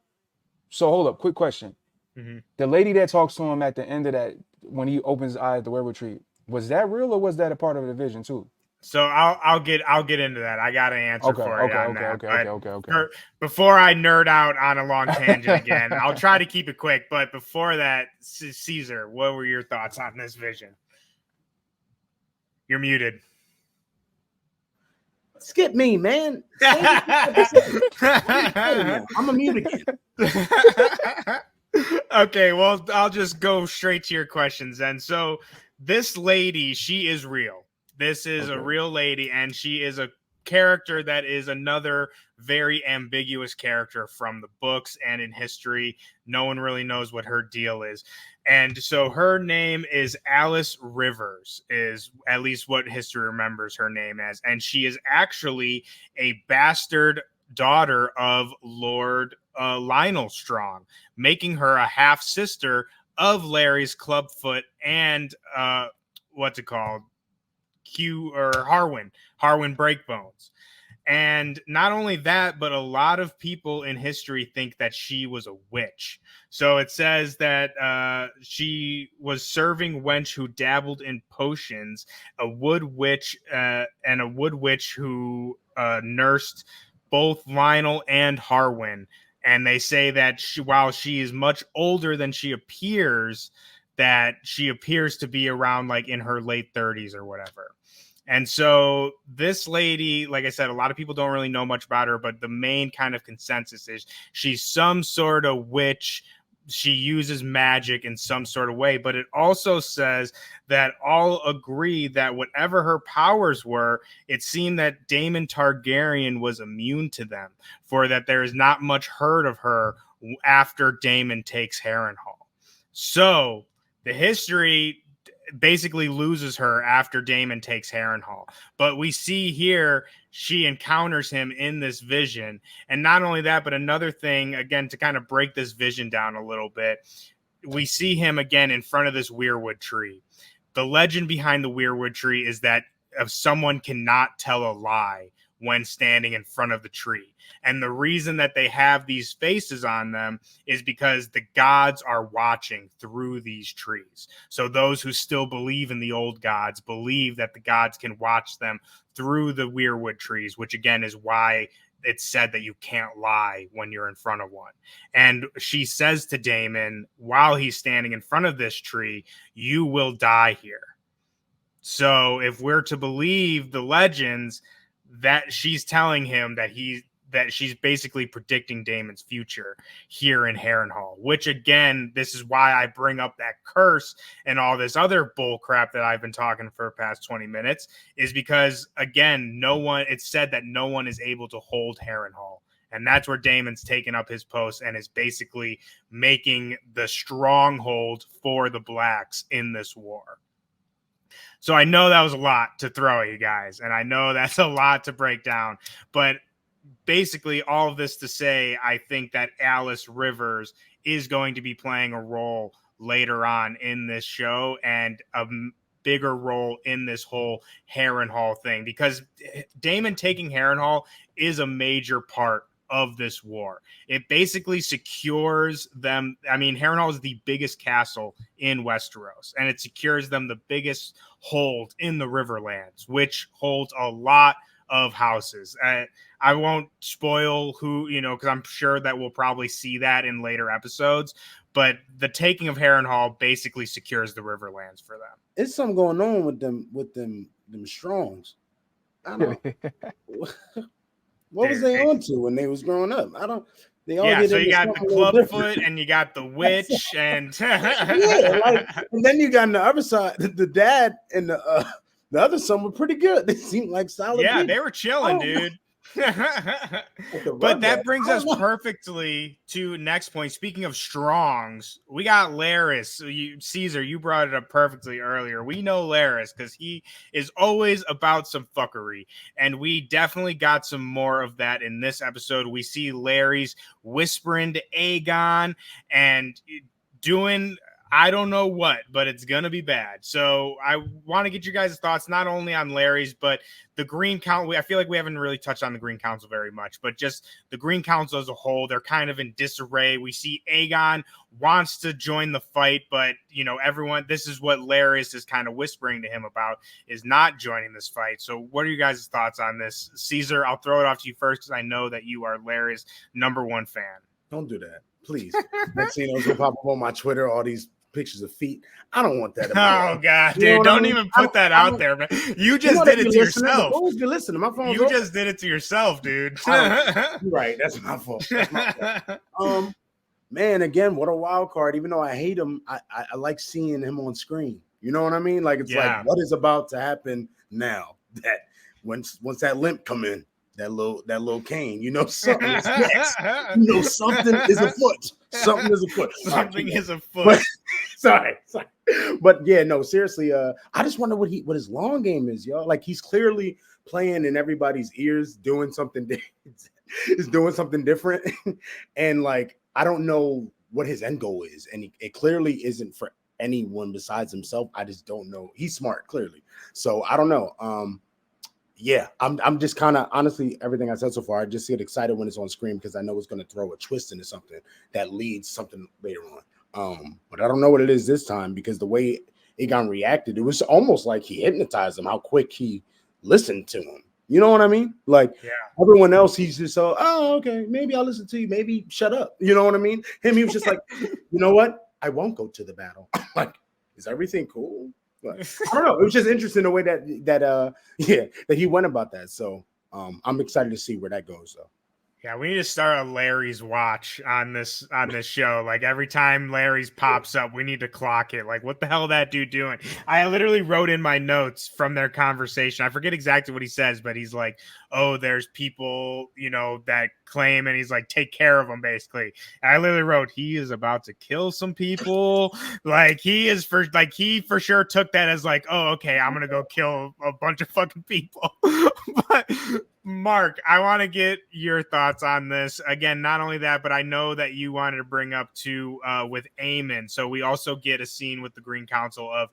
hold up, quick question. The lady that talks to him at the end of that, when he opens his eye at the weirwood tree, was that real, or was that a part of the vision too? So I'll get into that. I got an answer for you on that. Okay. Before I nerd out on a long tangent again, I'll try to keep it quick. But before that, Caesar, what were your thoughts on this vision? You're muted. Skip me, man. I'm a mute again. Okay, well, I'll just go straight to your questions then. So this lady, she is real. This is a real lady, and she is a character that is another very ambiguous character from the books and in history. No one really knows what her deal is. And so her name is Alice Rivers, is at least what history remembers her name as. And she is actually a bastard daughter of Lord Lionel Strong, making her a half sister of Larry's Clubfoot and what's it called? Harwin Breakbones. And not only that, but a lot of people in history think that she was a witch. So it says that she was serving wench who dabbled in potions, a wood witch, and a wood witch who nursed both Lionel and Harwin. And they say that while she is much older than she appears, that she appears to be around like in her late 30s or whatever. And so this lady, like I said, a lot of people don't really know much about her, but the main kind of consensus is she's some sort of witch. She uses magic in some sort of way, but it also says that all agree that whatever her powers were, it seemed that Daemon Targaryen was immune to them, for that there is not much heard of her after Daemon takes Harrenhal. So the history basically loses her after Daemon takes Harrenhal. But we see here she encounters him in this vision. And not only that, but another thing, again, to kind of break this vision down a little bit, we see him again in front of this weirwood tree. The legend behind the weirwood tree is that if someone cannot tell a lie when standing in front of the tree. And the reason that they have these faces on them is because the gods are watching through these trees. So those who still believe in the old gods believe that the gods can watch them through the weirwood trees, which again is why it's said that you can't lie when you're in front of one. And she says to Daemon, while he's standing in front of this tree, you will die here. So if we're to believe the legends, that she's telling him that she's basically predicting Daemon's future here in Harrenhal, which again, this is why I bring up that curse and all this other bull crap that I've been talking for the past 20 minutes, is because again, it's said that no one is able to hold Harrenhal. And that's where Daemon's taken up his post and is basically making the stronghold for the Blacks in this war. So I know that was a lot to throw at you guys, and I know that's a lot to break down, but basically all of this to say, I think that Alice Rivers is going to be playing a role later on in this show, and a bigger role in this whole Harrenhal thing, because Daemon taking Harrenhal is a major part of this war. It basically secures them. I mean, Harrenhal is the biggest castle in Westeros, and it secures them the biggest hold in the Riverlands, which holds a lot of houses. I won't spoil who, because I'm sure that we'll probably see that in later episodes, but the taking of Harrenhal basically secures the Riverlands for them. It's something going on with them Strongs. I don't know. What was they on to when they was growing up? I don't. They all Yeah, get so into you got the something a little different. Clubfoot and you got the witch and Yeah, like, and then you got on the other side, the dad and the other son were pretty good. They seemed like solid yeah, people. they were chilling, dude. But that brings us perfectly to next point. Speaking of strongs, we got Larys. Caesar, you brought it up perfectly earlier. We know Larys because he is always about some fuckery, and we definitely got some more of that in this episode. We see Larys whispering to Aegon and doing I don't know what, but it's going to be bad. So I want to get you guys' thoughts, not only on Larry's, but the Green Council. I feel like we haven't really touched on the Green Council very much, but just the Green Council as a whole, they're kind of in disarray. We see Aegon wants to join the fight, but, you know, everyone, this is what Larys is kind of whispering to him about, is not joining this fight. So what are you guys' thoughts on this? Caesar, I'll throw it off to you first because I know that you are Larry's #1 fan. Don't do that, please. Next thing you know, it's going to pop up on my Twitter, all these pictures of feet. I don't want that. Oh God, dude! Don't even put that out there, man. You just did it to yourself. Always be listening. My phone. You just did it to yourself, dude. You're right. That's my fault. That's my fault. Man, again, what a wild card. Even though I hate him, I like seeing him on screen. You know what I mean? Like, it's like, what is about to happen now? That once that limp come in, that little cane, you know, something is next. You know, something is afoot. Something is afoot. Something is afoot. But, sorry. But yeah, no, seriously. I just wonder what his long game is, y'all. Like, he's clearly playing in everybody's ears, doing something. Is doing something different, and like, I don't know what his end goal is, and it clearly isn't for anyone besides himself. I just don't know. He's smart, clearly, so I don't know. Yeah, I'm just kind of, honestly, everything I said so far, I just get excited when it's on screen because I know it's going to throw a twist into something that leads something later on. But I don't know what it is this time because the way Aegon reacted, it was almost like he hypnotized him. How quick he listened to him. You know what I mean? Like, everyone else, he's just so, oh, okay, maybe I'll listen to you. Maybe shut up. You know what I mean? Him, he was just like, you know what? I won't go to the battle. Like, is everything cool? But I don't know. It was just interesting the way that he went about that. So I'm excited to see where that goes, though. Yeah, we need to start a Larry's watch on this show. Like, every time Larry's pops up, we need to clock it. Like, what the hell that dude doing? I literally wrote in my notes from their conversation. I forget exactly what he says, but he's like, "Oh, there's people, you know, that claim," and he's like, "Take care of them," basically. And I literally wrote, "He is about to kill some people." Like, he for sure took that as like, "Oh, okay, I'm gonna go kill a bunch of fucking people." But Mark, I want to get your thoughts on this. Again, not only that, but I know that you wanted to bring up too with Aemon. So we also get a scene with the Green Council of,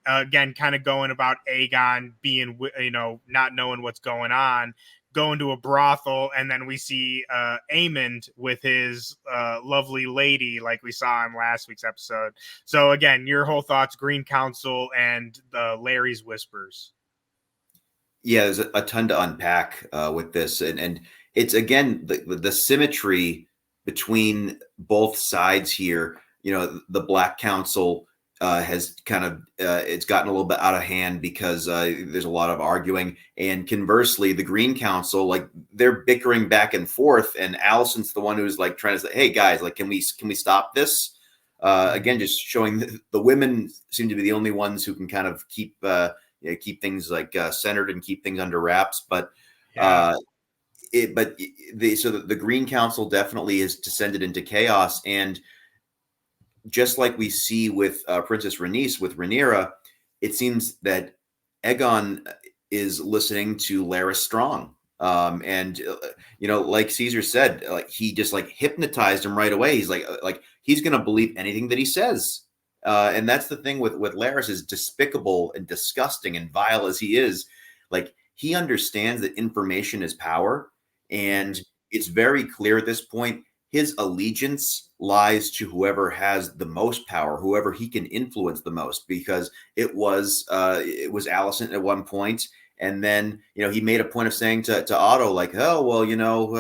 again, kind of going about Aegon being, you know, not knowing what's going on, going to a brothel, and then we see Aemon with his lovely lady like we saw in last week's episode. So again, your whole thoughts, Green Council and the Larry's whispers. Yeah, there's a ton to unpack with this, and it's, again, the symmetry between both sides here. You know, the Black Council has kind of it's gotten a little bit out of hand because there's a lot of arguing, and conversely, the Green Council, like, they're bickering back and forth, and Alicent's the one who's like trying to say, "Hey guys, like, can we stop this?" Again, just showing the women seem to be the only ones who can kind of keep things like centered and keep things under wraps. But the Green Council definitely has descended into chaos, and just like we see with Princess Rhaenys with Rhaenyra, it seems that Aegon is listening to Larys Strong. And you know, like Caesar said, like, he just like hypnotized him right away. He's like he's going to believe anything that he says. And that's the thing with Larys, is despicable and disgusting and vile as he is. Like, he understands that information is power, and it's very clear at this point his allegiance lies to whoever has the most power, whoever he can influence the most, because it was Alicent at one point. And then, you know, he made a point of saying to Otto, like, "Oh, well, you know,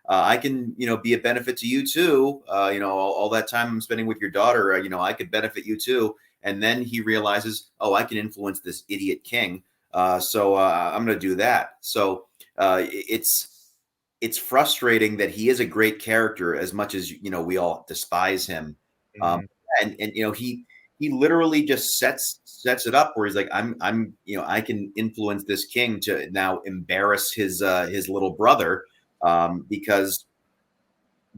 I can, you know, be a benefit to you too. You know, all that time I'm spending with your daughter, you know, I could benefit you too." And then he realizes, "Oh, I can influence this idiot king. So I'm going to do that." So it's it's frustrating that he is a great character as much as we all despise him. And he literally just sets it up where he's like, I'm I can influence this king to now embarrass his little brother, because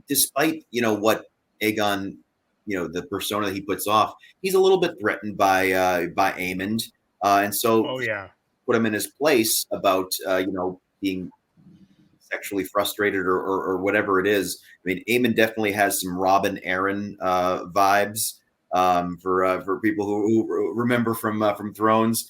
despite what Aegon, the persona that he puts off, he's a little bit threatened by Aemond, and so put him in his place about being sexually frustrated or whatever it is. I mean, Aemon definitely has some Robin Aaron vibes, for people who remember from Thrones.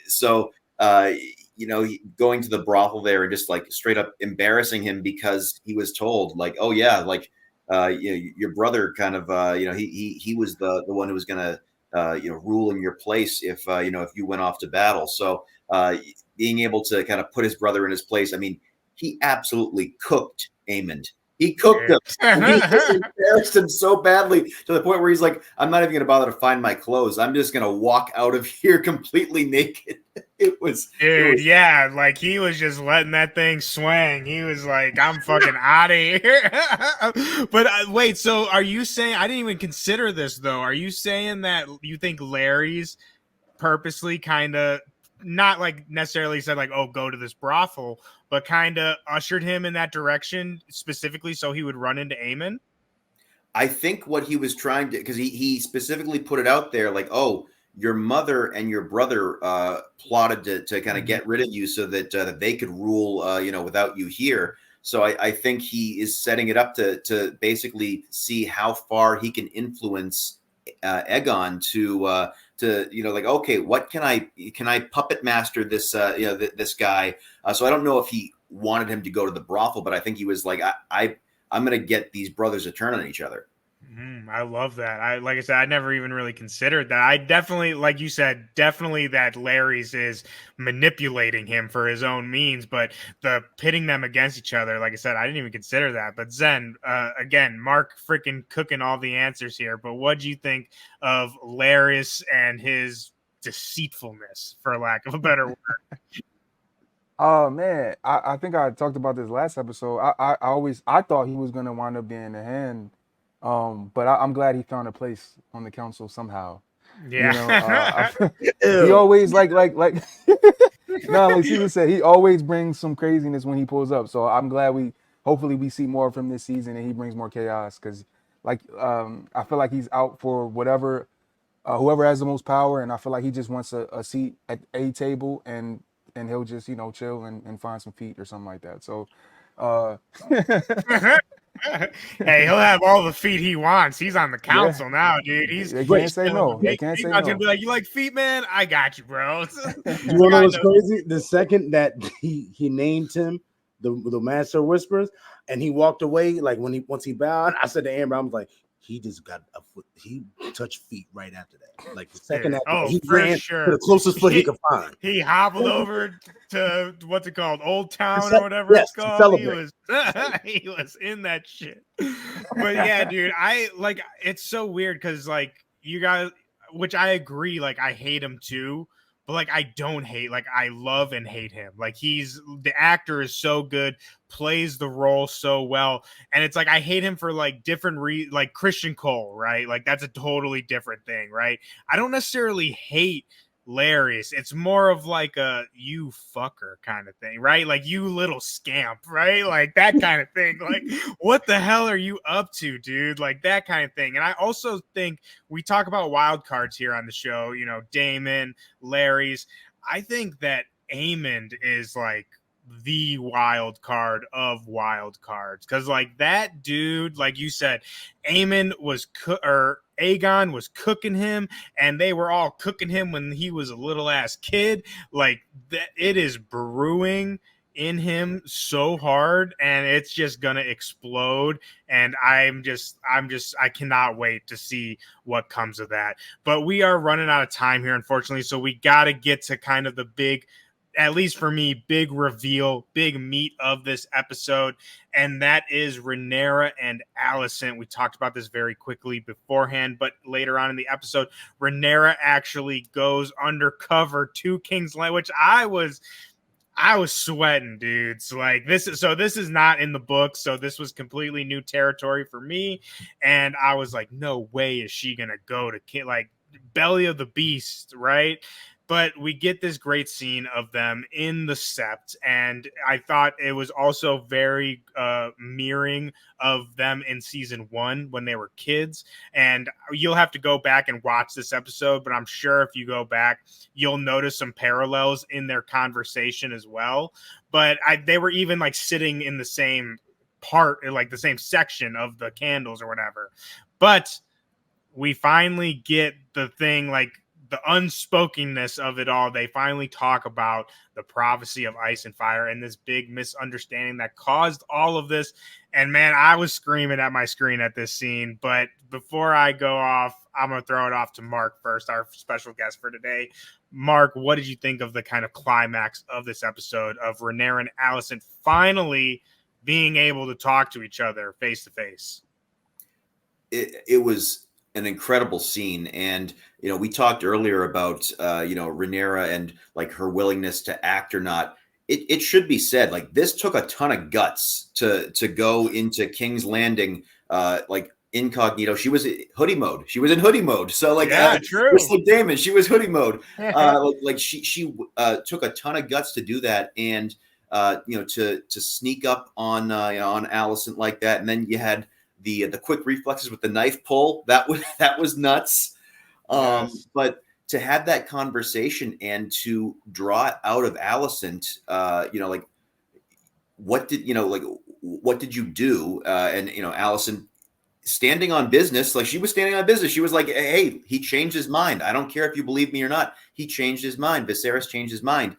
So going to the brothel there and just like straight up embarrassing him because he was told like, oh yeah, like your brother kind of he was the one who was gonna rule in your place if if you went off to battle. So being able to kind of put his brother in his place, I mean, he absolutely cooked Aemond. He cooked him. And he just embarrassed him so badly to the point where he's like, I'm not even going to bother to find my clothes. I'm just going to walk out of here completely naked. It was, yeah, like he was just letting that thing swing. He was like, I'm fucking out of here. But wait, so are you saying, I didn't even consider this though. Are you saying that you think Larry's purposely kind of not like necessarily said like, oh, go to this brothel, but kind of ushered him in that direction specifically so he would run into Aemon? I think what he was trying to, because he specifically put it out there like, oh, your mother and your brother plotted to kind of get rid of you so that they could rule, without you here. So I think he is setting it up to basically see how far he can influence Aegon to like, okay, what can I puppet master this this guy? So I don't know if he wanted him to go to the brothel, but I think he was like, I'm going to get these brothers to turn on each other. I love that. Like I said, I never even really considered that. I definitely, like you said, definitely that Larry's is manipulating him for his own means, but the pitting them against each other, like I said, I didn't even consider that. But Zen, again, Mark freaking cooking all the answers here. But what do you think of Larry's and his deceitfulness, for lack of a better word? Oh man, I think I talked about this last episode. I thought he was gonna wind up being the hand, but I'm glad he found a place on the council somehow. Yeah, he always like no, like Steven said, he always brings some craziness when he pulls up. So I'm glad hopefully we see more from this season and he brings more chaos because I feel like he's out for whatever whoever has the most power, and I feel like he just wants a seat at a table and he'll just chill and find some feet or something like that. So hey, he'll have all the feet he wants. He's on the council now, dude. They can't say no. They can't say no. Gonna be like, you like feet, man? I got you, bro. You want to know what's crazy? The second that he named him the Master Whispers, and he walked away, like once he bowed, I said to Amber, I was like, he just got a foot. He touched feet right after that. Like the second that he ran to the closest foot he could find. He hobbled over to what's it called, Old Town or whatever it's called. He was in that shit. But yeah, dude, it's so weird because like you guys, which I agree, like I hate him too. But like I don't hate, like I love and hate him. Like the actor is so good, plays the role so well, and it's like I hate him for like different like Christian Cole, right? Like that's a totally different thing, right? I don't necessarily hate Larry's. It's more of like a you fucker kind of thing, right? Like you little scamp, right? Like that kind of thing. Like what the hell are you up to, dude? Like that kind of thing. And I also think we talk about wild cards here on the show, Daemon, Larry's. I think that Aemond is like the wild card of wild cards because like that dude, like you said, Aemon was Aegon was cooking him, and they were all cooking him when he was a little ass kid. Like that, it is brewing in him so hard, and it's just gonna explode. And I cannot wait to see what comes of that. But we are running out of time here, unfortunately, so we got to get to kind of the big, at least for me, big reveal, big meat of this episode, and that is Rhaenyra and Alicent. We talked about this very quickly beforehand, but later on in the episode, Rhaenyra actually goes undercover to King's Landing, which I was sweating, dudes. Like this is not in the book, so this was completely new territory for me. And I was like, no way is she gonna go to like belly of the beast, right? But we get this great scene of them in the sept, and I thought it was also very mirroring of them in season 1 when they were kids. And you'll have to go back and watch this episode, but I'm sure if you go back, you'll notice some parallels in their conversation as well. But they were even like sitting in the same part, like the same section of the candles or whatever. But we finally get the thing, like the unspokenness of it all. They finally talk about the prophecy of ice and fire and this big misunderstanding that caused all of this. And man, I was screaming at my screen at this scene. But before I go off, I'm going to throw it off to Mark first, our special guest for today. Mark, what did you think of the kind of climax of this episode of Rhaenyra and Alicent finally being able to talk to each other face to face? It was an incredible scene. And, you know, we talked earlier about, you know, Rhaenyra and like her willingness to act or not. It should be said, like, this took a ton of guts to go into King's Landing, like incognito. She was in hoodie mode. She was in hoodie mode. So like, yeah, true. Just like Damon, she was hoodie mode. Like she took a ton of guts to do that. And, you know, to sneak up on, you know, on Alicent like that. And then you had the quick reflexes with the knife pull. That was nuts. Yes. But to have that conversation and to draw it out of Alicent, you know, like what did you do? And you know, Alicent standing on business, like she was standing on business. She was like, hey, he changed his mind. I don't care if you believe me or not. He changed his mind. Viserys changed his mind.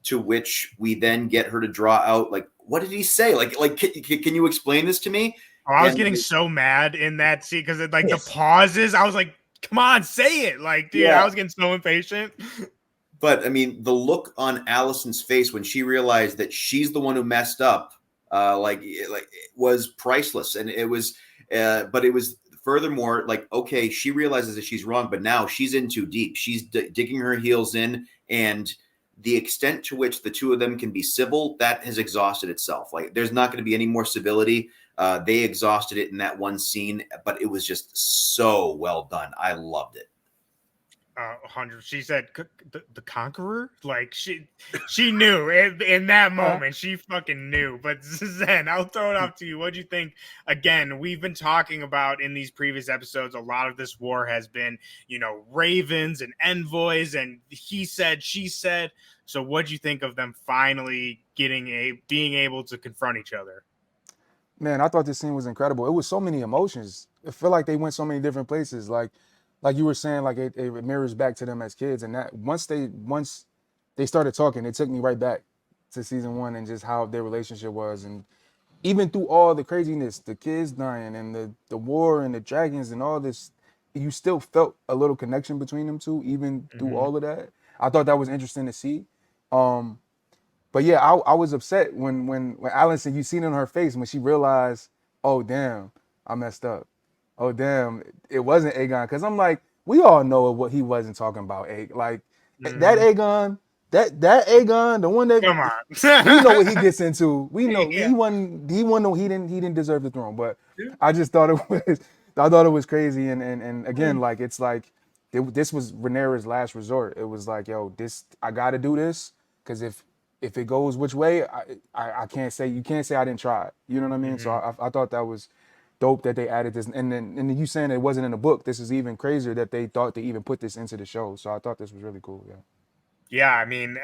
To which we then get her to draw out, like, what did he say? Like, can you explain this to me? Oh, I was getting so mad in that scene because like the pauses, I was like, come on, say it. Like, dude, I was getting so impatient. But I mean, the look on Alicent's face when she realized that she's the one who messed up, like it was priceless. And it was, but it was furthermore, like, okay, she realizes that she's wrong, but now she's in too deep. She's digging her heels in, and the extent to which the two of them can be civil, that has exhausted itself. Like, there's not going to be any more civility. They exhausted it in that one scene, but it was just so well done. I loved it. 100. She said the conqueror. Like she knew in that moment. She fucking knew. But Zen, I'll throw it off to you. What'd you think? Again, we've been talking about in these previous episodes. A lot of this war has been, you know, ravens and envoys and he said, she said. So what'd you think of them finally being able to confront each other? Man, I thought this scene was incredible. It was so many emotions. I feel like they went so many different places. Like you were saying, like it mirrors back to them as kids. And that once they started talking, it took me right back to season 1 and just how their relationship was. And even through all the craziness, the kids dying and the war and the dragons and all this, you still felt a little connection between them two, even through all of that. I thought that was interesting to see. But yeah, I was upset when Alicent, you seen it on her face when she realized, oh damn, I messed up. Oh damn, it wasn't Aegon. Cause I'm like, we all know what he wasn't talking about. Like that Aegon, that Aegon, the one that come on, we know what he gets into. We know he didn't deserve the throne. But I just thought it was crazy. And again, like it's like this was Rhaenyra's last resort. It was like, yo, I gotta do this, because if it goes which way, I can't say, you can't say I didn't try it. You know what I mean? So I thought that was dope that they added this. And then you saying it wasn't in the book, this is even crazier that they thought to even put this into the show. So I thought this was really cool. Yeah. Yeah, I mean,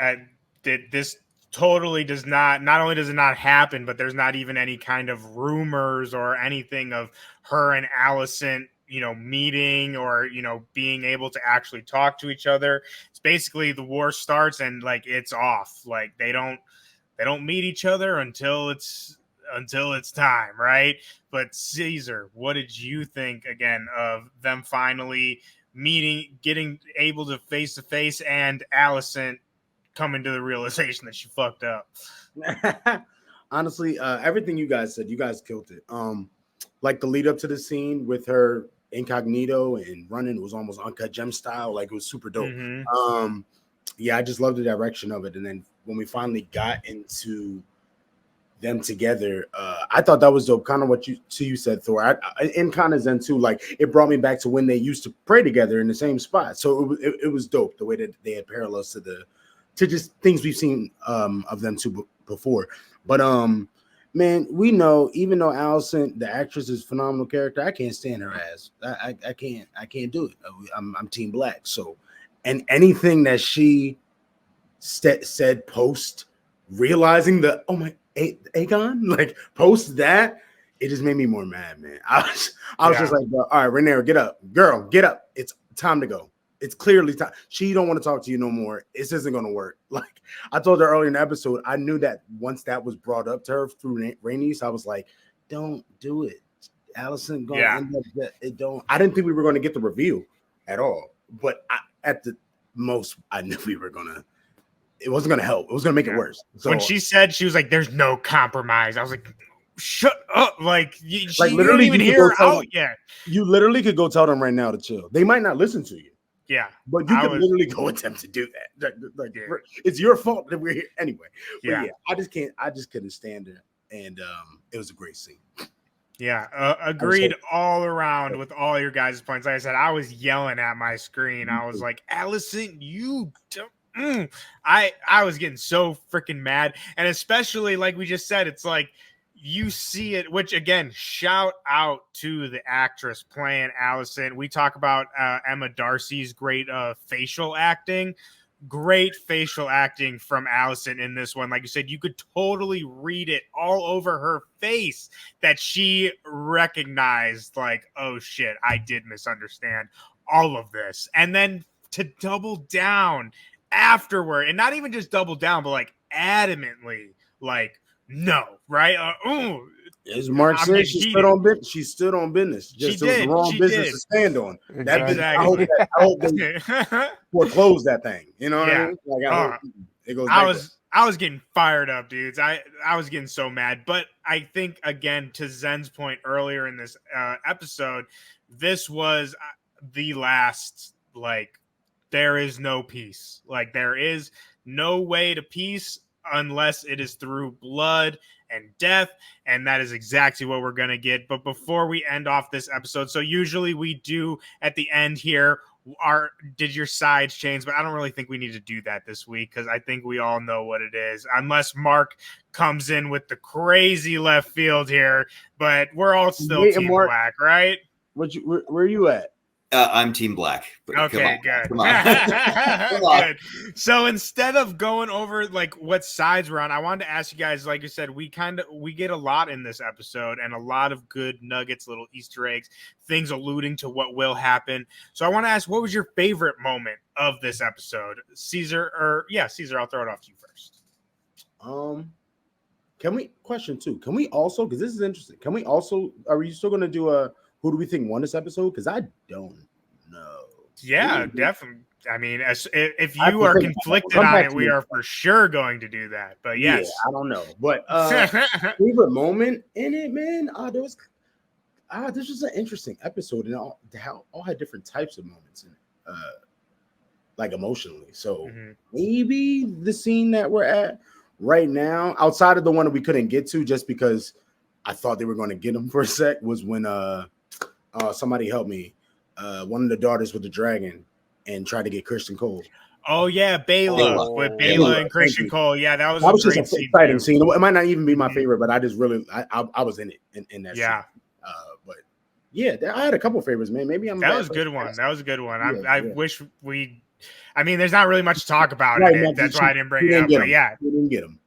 this totally does not only does it not happen, but there's not even any kind of rumors or anything of her and Alicent, you know, meeting or, you know, being able to actually talk to each other. It's basically the war starts and like it's off. Like they don't meet each other until it's time, right? But Caesar, what did you think again of them finally meeting, getting able to face and Alicent coming to the realization that she fucked up? Honestly, everything you guys said, you guys killed it. Like the lead up to the scene with her incognito and running, it was almost Uncut Gem style. Like it was super dope. yeah, I just love the direction of it. And then when we finally got into them together, I thought that was dope. Kind of what you said, Thor. And kind of Zen too. Like it brought me back to when they used to pray together in the same spot. So it was dope the way that they had parallels to just things we've seen of them too before. But man, we know even though Allison, the actress, is a phenomenal character, I can't stand her ass. I can't do it. I'm Team Black. So, and anything that she said post realizing the Aegon, like post that, it just made me more mad, man. I was just like, all right, Rhaenyra, get up, girl, get up. It's time to go. It's clearly time. She don't want to talk to you no more. This isn't going to work. Like I told her earlier in the episode, I knew that once that was brought up to her through Rhaenys, I was like, don't do it. Allison going to end up it don't. I didn't think we were going to get the reveal at all, but at the most, I knew we were going to. It wasn't going to help. It was going to make it worse. So when she said, she was like, there's no compromise. I was like, shut up. Like, you literally, don't even hear her out yet. You literally could go tell them right now to chill. They might not listen to you. Yeah. But you could literally go attempt to do that. Like, it's your fault that we're here anyway. But yeah, I just couldn't stand it. And it was a great scene. Yeah, agreed all around with all your guys' points. Like I said, I was yelling at my screen. I was like, Allison, you don't. I was getting so freaking mad. And especially like we just said, it's like you see it, which again, shout out to the actress playing Allison. We talk about Emma Darcy's great facial acting. Great facial acting from Allison in this one. Like you said, you could totally read it all over her face that she recognized, like, oh shit, I did misunderstand all of this. And then to double down afterward, and not even just double down, but like adamantly, like, no, right? As Mark said, she stood on business. She stood on business. Just it was the wrong business to stand on. Exactly. I hope they foreclose that thing. You know what I mean? Like, I hope it goes back. I was getting fired up, dudes. I was getting so mad. But I think, again, to Zen's point earlier in this episode, this was the last, like, there is no peace. Like, there is no way to peace unless it is through blood and death, and that is exactly what we're going to get. But before we end off this episode, so usually we do at the end here, did your sides change? But I don't really think we need to do that this week because I think we all know what it is, unless Mark comes in with the crazy left field here. But we're all still Team Black, right? Where are you at? I'm Team Black. Okay, good. Come on. Good. So instead of going over like what sides we're on, I wanted to ask you guys, like you said, we get a lot in this episode and a lot of good nuggets, little Easter eggs, things alluding to what will happen. So I want to ask, what was your favorite moment of this episode? Caesar, I'll throw it off to you first. Question 2. Can we also, because this is interesting, are you still going to do a who do we think won this episode? Because I don't know. Yeah, definitely. I mean, if you are conflicted on it, we are for sure going to do that. But yes. Yeah, I don't know. But favorite moment in it, man, this was an interesting episode, and all had different types of moments in it, like emotionally. So maybe the scene that we're at right now, outside of the one that we couldn't get to just because I thought they were going to get him for a sec, was when somebody help me. One of the daughters with the dragon and tried to get Christian Cole. Oh yeah, Bayla with Bayla and Christian Cole. Yeah, that was just an exciting scene. It might not even be my favorite, but I just really I was in it in that. Yeah. Scene. But yeah, I had a couple favorites, man. Maybe I'm. That was a good one. That was a good one. I wish we. I mean, there's not really much to talk about in it. That's why I didn't bring it up. But yeah, we didn't get him.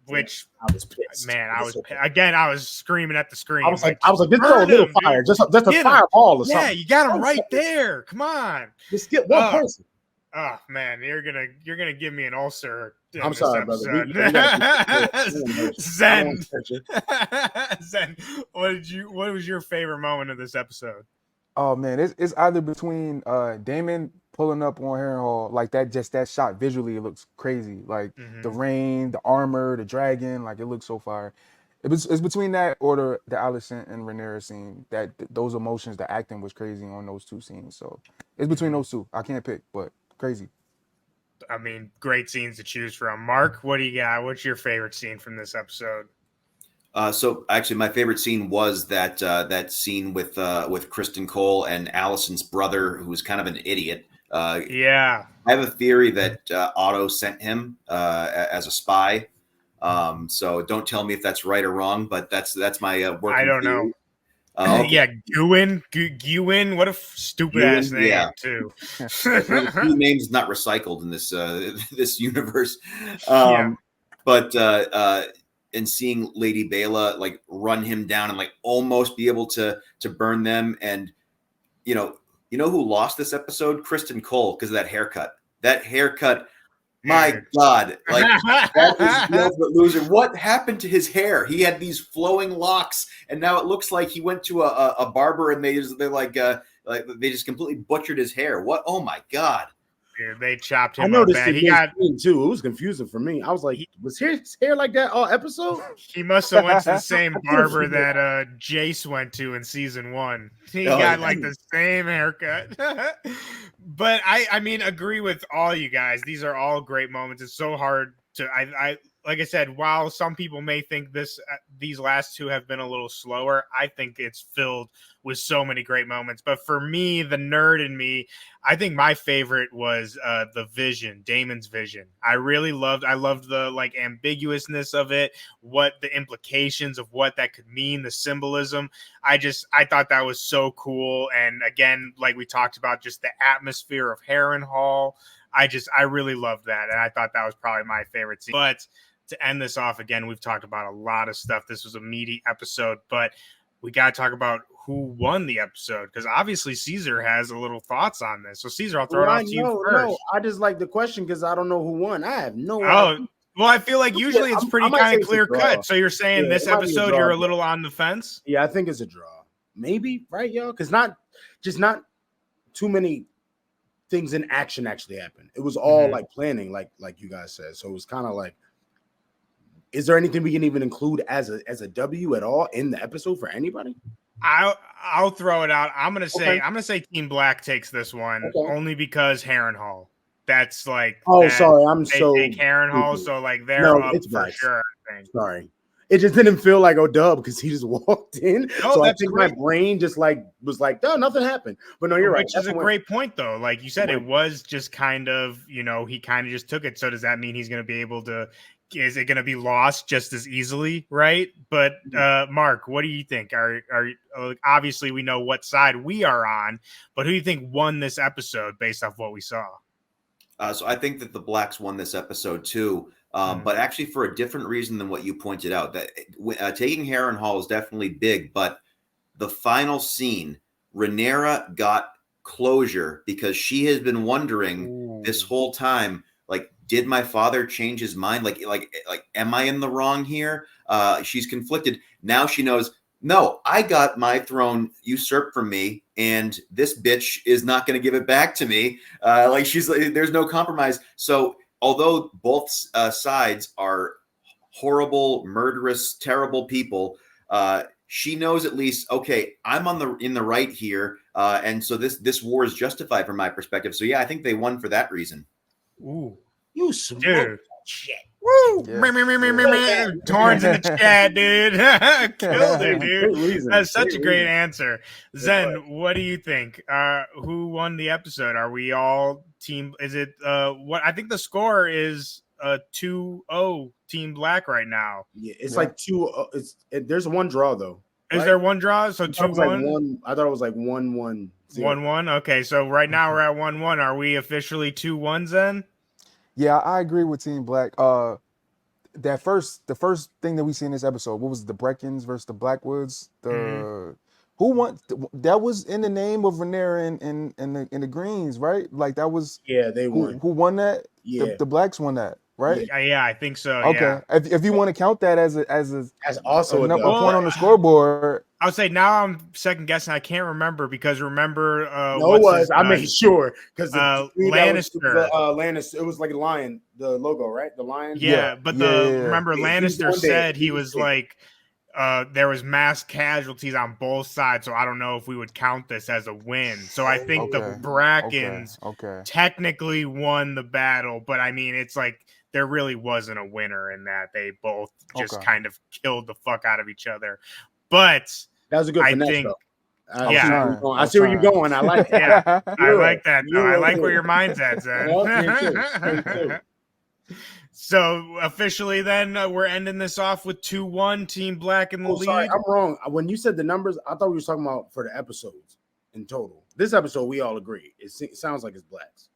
Which I was pissed. Man, I was screaming at the screen. I was like, this throw a little fire, just a fireball or something. Yeah, you got him right there. Come on, just get one person. Oh man, you're gonna give me an ulcer. I'm sorry, brother. Zen, what was your favorite moment of this episode? Oh man, it's either between Damon pulling up on Harrenhal, like that shot visually, it looks crazy. Like the rain, the armor, the dragon, like it looks so fire. It's between that or the Alicent and Rhaenyra scene. Those emotions, the acting was crazy on those two scenes. So it's between those two. I can't pick, but crazy. I mean, great scenes to choose from. Mark, what do you got? What's your favorite scene from this episode? So actually, my favorite scene was that scene with Kristen Cole and Allison's brother, who was kind of an idiot. Yeah, I have a theory that Otto sent him as a spy. So don't tell me if that's right or wrong, but that's my working I don't theory. know. Okay. Yeah, Gwyn, what a stupid ass name yeah. too. Few names not recycled in this this universe. Yeah. But and seeing Lady Bela like run him down and like almost be able to burn them, and you know who lost this episode? Kristen Cole, because of that haircut. That haircut. My God, like that is the ultimate loser. What happened to his hair? He had these flowing locks, and now it looks like he went to a barber, and they just completely butchered his hair. What? Oh my God! Dude, they chopped him I up noticed bad. it too. It was confusing for me. I was like, was his hair like that all episode? He must have went to the same barber that Jace went to in season 1. He got like the same haircut. But I mean, agree with all you guys. These are all great moments. It's so hard to I like I said, while some people may think these last two have been a little slower, I think it's filled with so many great moments. But for me, the nerd in me, I think my favorite was the vision, Damon's vision. I loved the like ambiguousness of it, what the implications of what that could mean, the symbolism. I thought that was so cool. And again, like we talked about, just the atmosphere of Harrenhal. I really loved that. And I thought that was probably my favorite scene. But to end this off, again, we've talked about a lot of stuff. This was a meaty episode, but we got to talk about who won the episode, because obviously Caesar has a little thoughts on this. So Caesar, I'll throw it out to you first. No, I just like the question because I don't know who won. I have no idea. Well, I feel like usually it's pretty kind of clear cut. So you're saying this episode you're a little on the fence? Yeah, I think it's a draw. Maybe, right, y'all? Because not too many things in action actually happened. It was all like planning, like you guys said. So it was kind of like, is there anything we can even include as a W at all in the episode for anybody? I'll throw it out. I'm gonna say Team Black takes this one only because Harrenhal. That's like sorry, I'm they so take Harrenhal, so like they're up for sure. I think. Sorry. It just didn't feel like O'Dub because he just walked in. No, so I think my brain just was like, no, nothing happened. But no, you're right. Which is a great point, though. Like you said, it was just kind of, he kind of just took it. So does that mean he's going to be able to? Is it going to be lost just as easily, right? But Mark, what do you think? Are obviously we know what side we are on, but who do you think won this episode based off what we saw? So I think that the Blacks won this episode too. But actually for a different reason than what you pointed out. That taking Harrenhal is definitely big, but the final scene, Rhaenyra got closure because she has been wondering this whole time, like, did my father change his mind? Like, am I in the wrong here? She's conflicted. Now she knows, no, I got my throne usurped from me, and this bitch is not going to give it back to me. There's no compromise. So although both sides are horrible, murderous, terrible people, she knows at least, okay, I'm in the right here, and so this war is justified from my perspective. So yeah, I think they won for that reason. Ooh, you smoked shit. Woo! Yeah. Torns in the chat, dude. Killed it, dude. That's such a great answer. Zen, what do you think? Who won the episode? Are we all team? Is it what? I think the score is 2-0 Team Black right now. Yeah, it's like 2. There's one draw though. Is there one draw? So 2-1. I thought it was like 1-1. 1-1. Okay, so right now we're at 1-1. Are we officially 2-1 then? Yeah, I agree with Team Black. The first thing that we see in this episode, what was it, the Breckons versus the Blackwoods? Who won? That was in the name of Rhaenyra and the Greens, right? Like that was they won. Who won that? Yeah, the Blacks won that, right? Yeah, I think so. Okay, yeah. If you want to count that as also a point on the scoreboard. I would say now I'm second guessing. I can't remember because remember. I made sure because Lannister. Lannister. It was like a lion. The logo, right? The lion. Yeah, but remember Lannister said he was like, there was mass casualties on both sides, so I don't know if we would count this as a win. So I think the Brackens technically won the battle, but I mean, it's like there really wasn't a winner in that. They both just kind of killed the fuck out of each other. But that was a good finesse, though. I see where you're going. I like it. Yeah, I like that. I like where your mind's at, Zen. So officially, then we're ending this off with 2-1, Team Black in the lead. Sorry, I'm wrong. When you said the numbers, I thought we were talking about for the episodes in total. This episode, we all agree. It sounds like it's Blacks.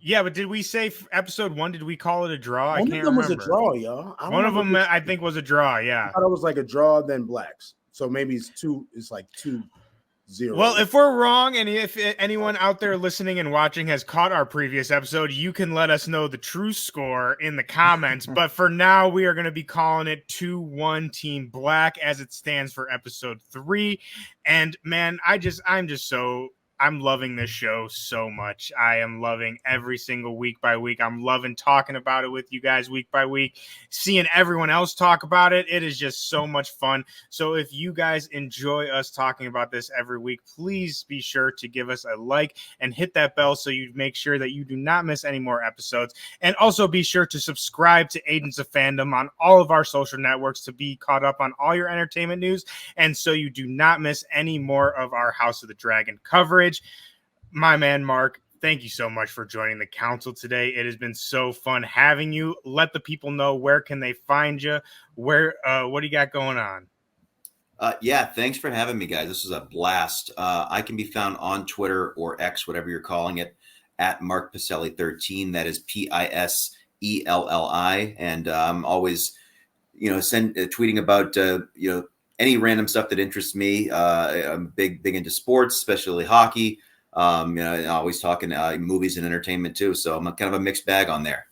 Yeah, but did we say episode 1? Did we call it a draw? One I can't remember. One of them was a draw, y'all. One of them, I think, was a draw. Yeah, I thought it was like a draw, then Blacks. So maybe it's 2. It's like 2-0. Well, if we're wrong, and if anyone out there listening and watching has caught our previous episode, you can let us know the true score in the comments. But for now, we are going to be calling it 2-1 Team Black as it stands for episode 3. And man, I'm loving this show so much. I am loving every single week by week. I'm loving talking about it with you guys week by week, seeing everyone else talk about it. It is just so much fun. So if you guys enjoy us talking about this every week, please be sure to give us a like and hit that bell so you make sure that you do not miss any more episodes. And also be sure to subscribe to Agents of Fandom on all of our social networks to be caught up on all your entertainment news, and so you do not miss any more of our House of the Dragon coverage. My man, Mark, thank you so much for joining the council today. It has been so fun having you. Let the people know where can they find you. What do you got going on? Yeah, thanks for having me, guys. This was a blast. I can be found on Twitter or X, whatever you're calling it, at Mark Piselli 13. That is Piselli, and I'm always, tweeting about any random stuff that interests me. I'm big into sports, especially hockey. Always talking movies and entertainment too. So I'm kind of a mixed bag on there.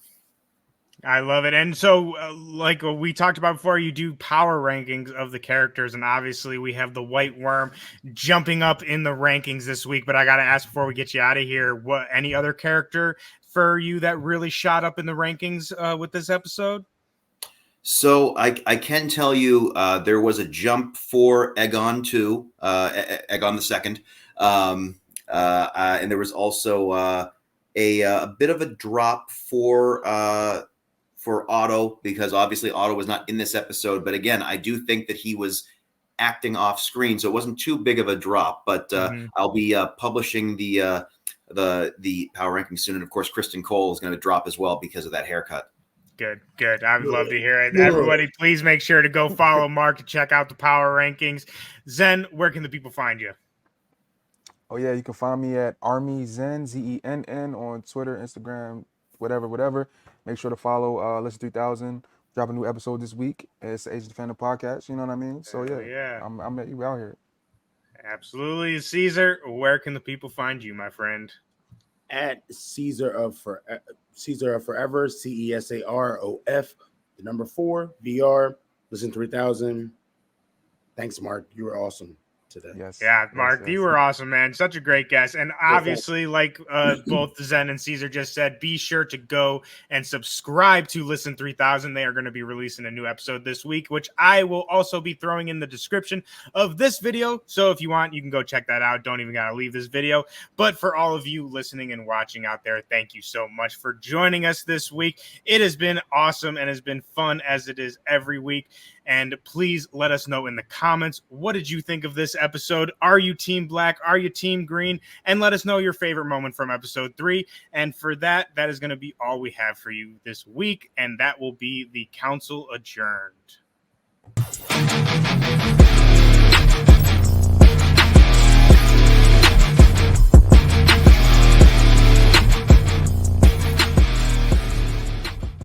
I love it. And so like we talked about before, you do power rankings of the characters. And obviously we have the White Worm jumping up in the rankings this week. But I got to ask before we get you out of here, any other character for you that really shot up in the rankings with this episode? So I can tell you there was a jump for Aegon II, and there was also a bit of a drop for Otto, because obviously Otto was not in this episode. But again, I do think that he was acting off screen, so it wasn't too big of a drop. But I'll be publishing the power ranking soon, and of course Kristen Cole is going to drop as well because of that haircut. Good. I'd love to hear it. Everybody, please make sure to go follow Mark to check out the power rankings. Zen, where can the people find you? Oh, yeah, you can find me at Army Zen, Zenn, on Twitter, Instagram, whatever. Make sure to follow Listen 3000. Drop a new episode this week. It's the Agents of Fandom podcast. You know what I mean? So, yeah. I'm at you out here. Absolutely. Caesar, where can the people find you, my friend? At Caesar of Forever, CESAROF, the number 4, VR, Listen 3000. Thanks, Mark. You were awesome today. Yes. Yeah, Mark, you were awesome, man. Such a great guest. And obviously, like both Zen and Caesar just said, be sure to go and subscribe to Listen 3000. They are going to be releasing a new episode this week, which I will also be throwing in the description of this video. So if you want, you can go check that out. Don't even got to leave this video. But for all of you listening and watching out there, thank you so much for joining us this week. It has been awesome and has been fun as it is every week. And please let us know in the comments, what did you think of this episode? Are you Team Black? Are you Team Green? And let us know your favorite moment from episode 3. And for that is going to be all we have for you this week. And that will be the council adjourned.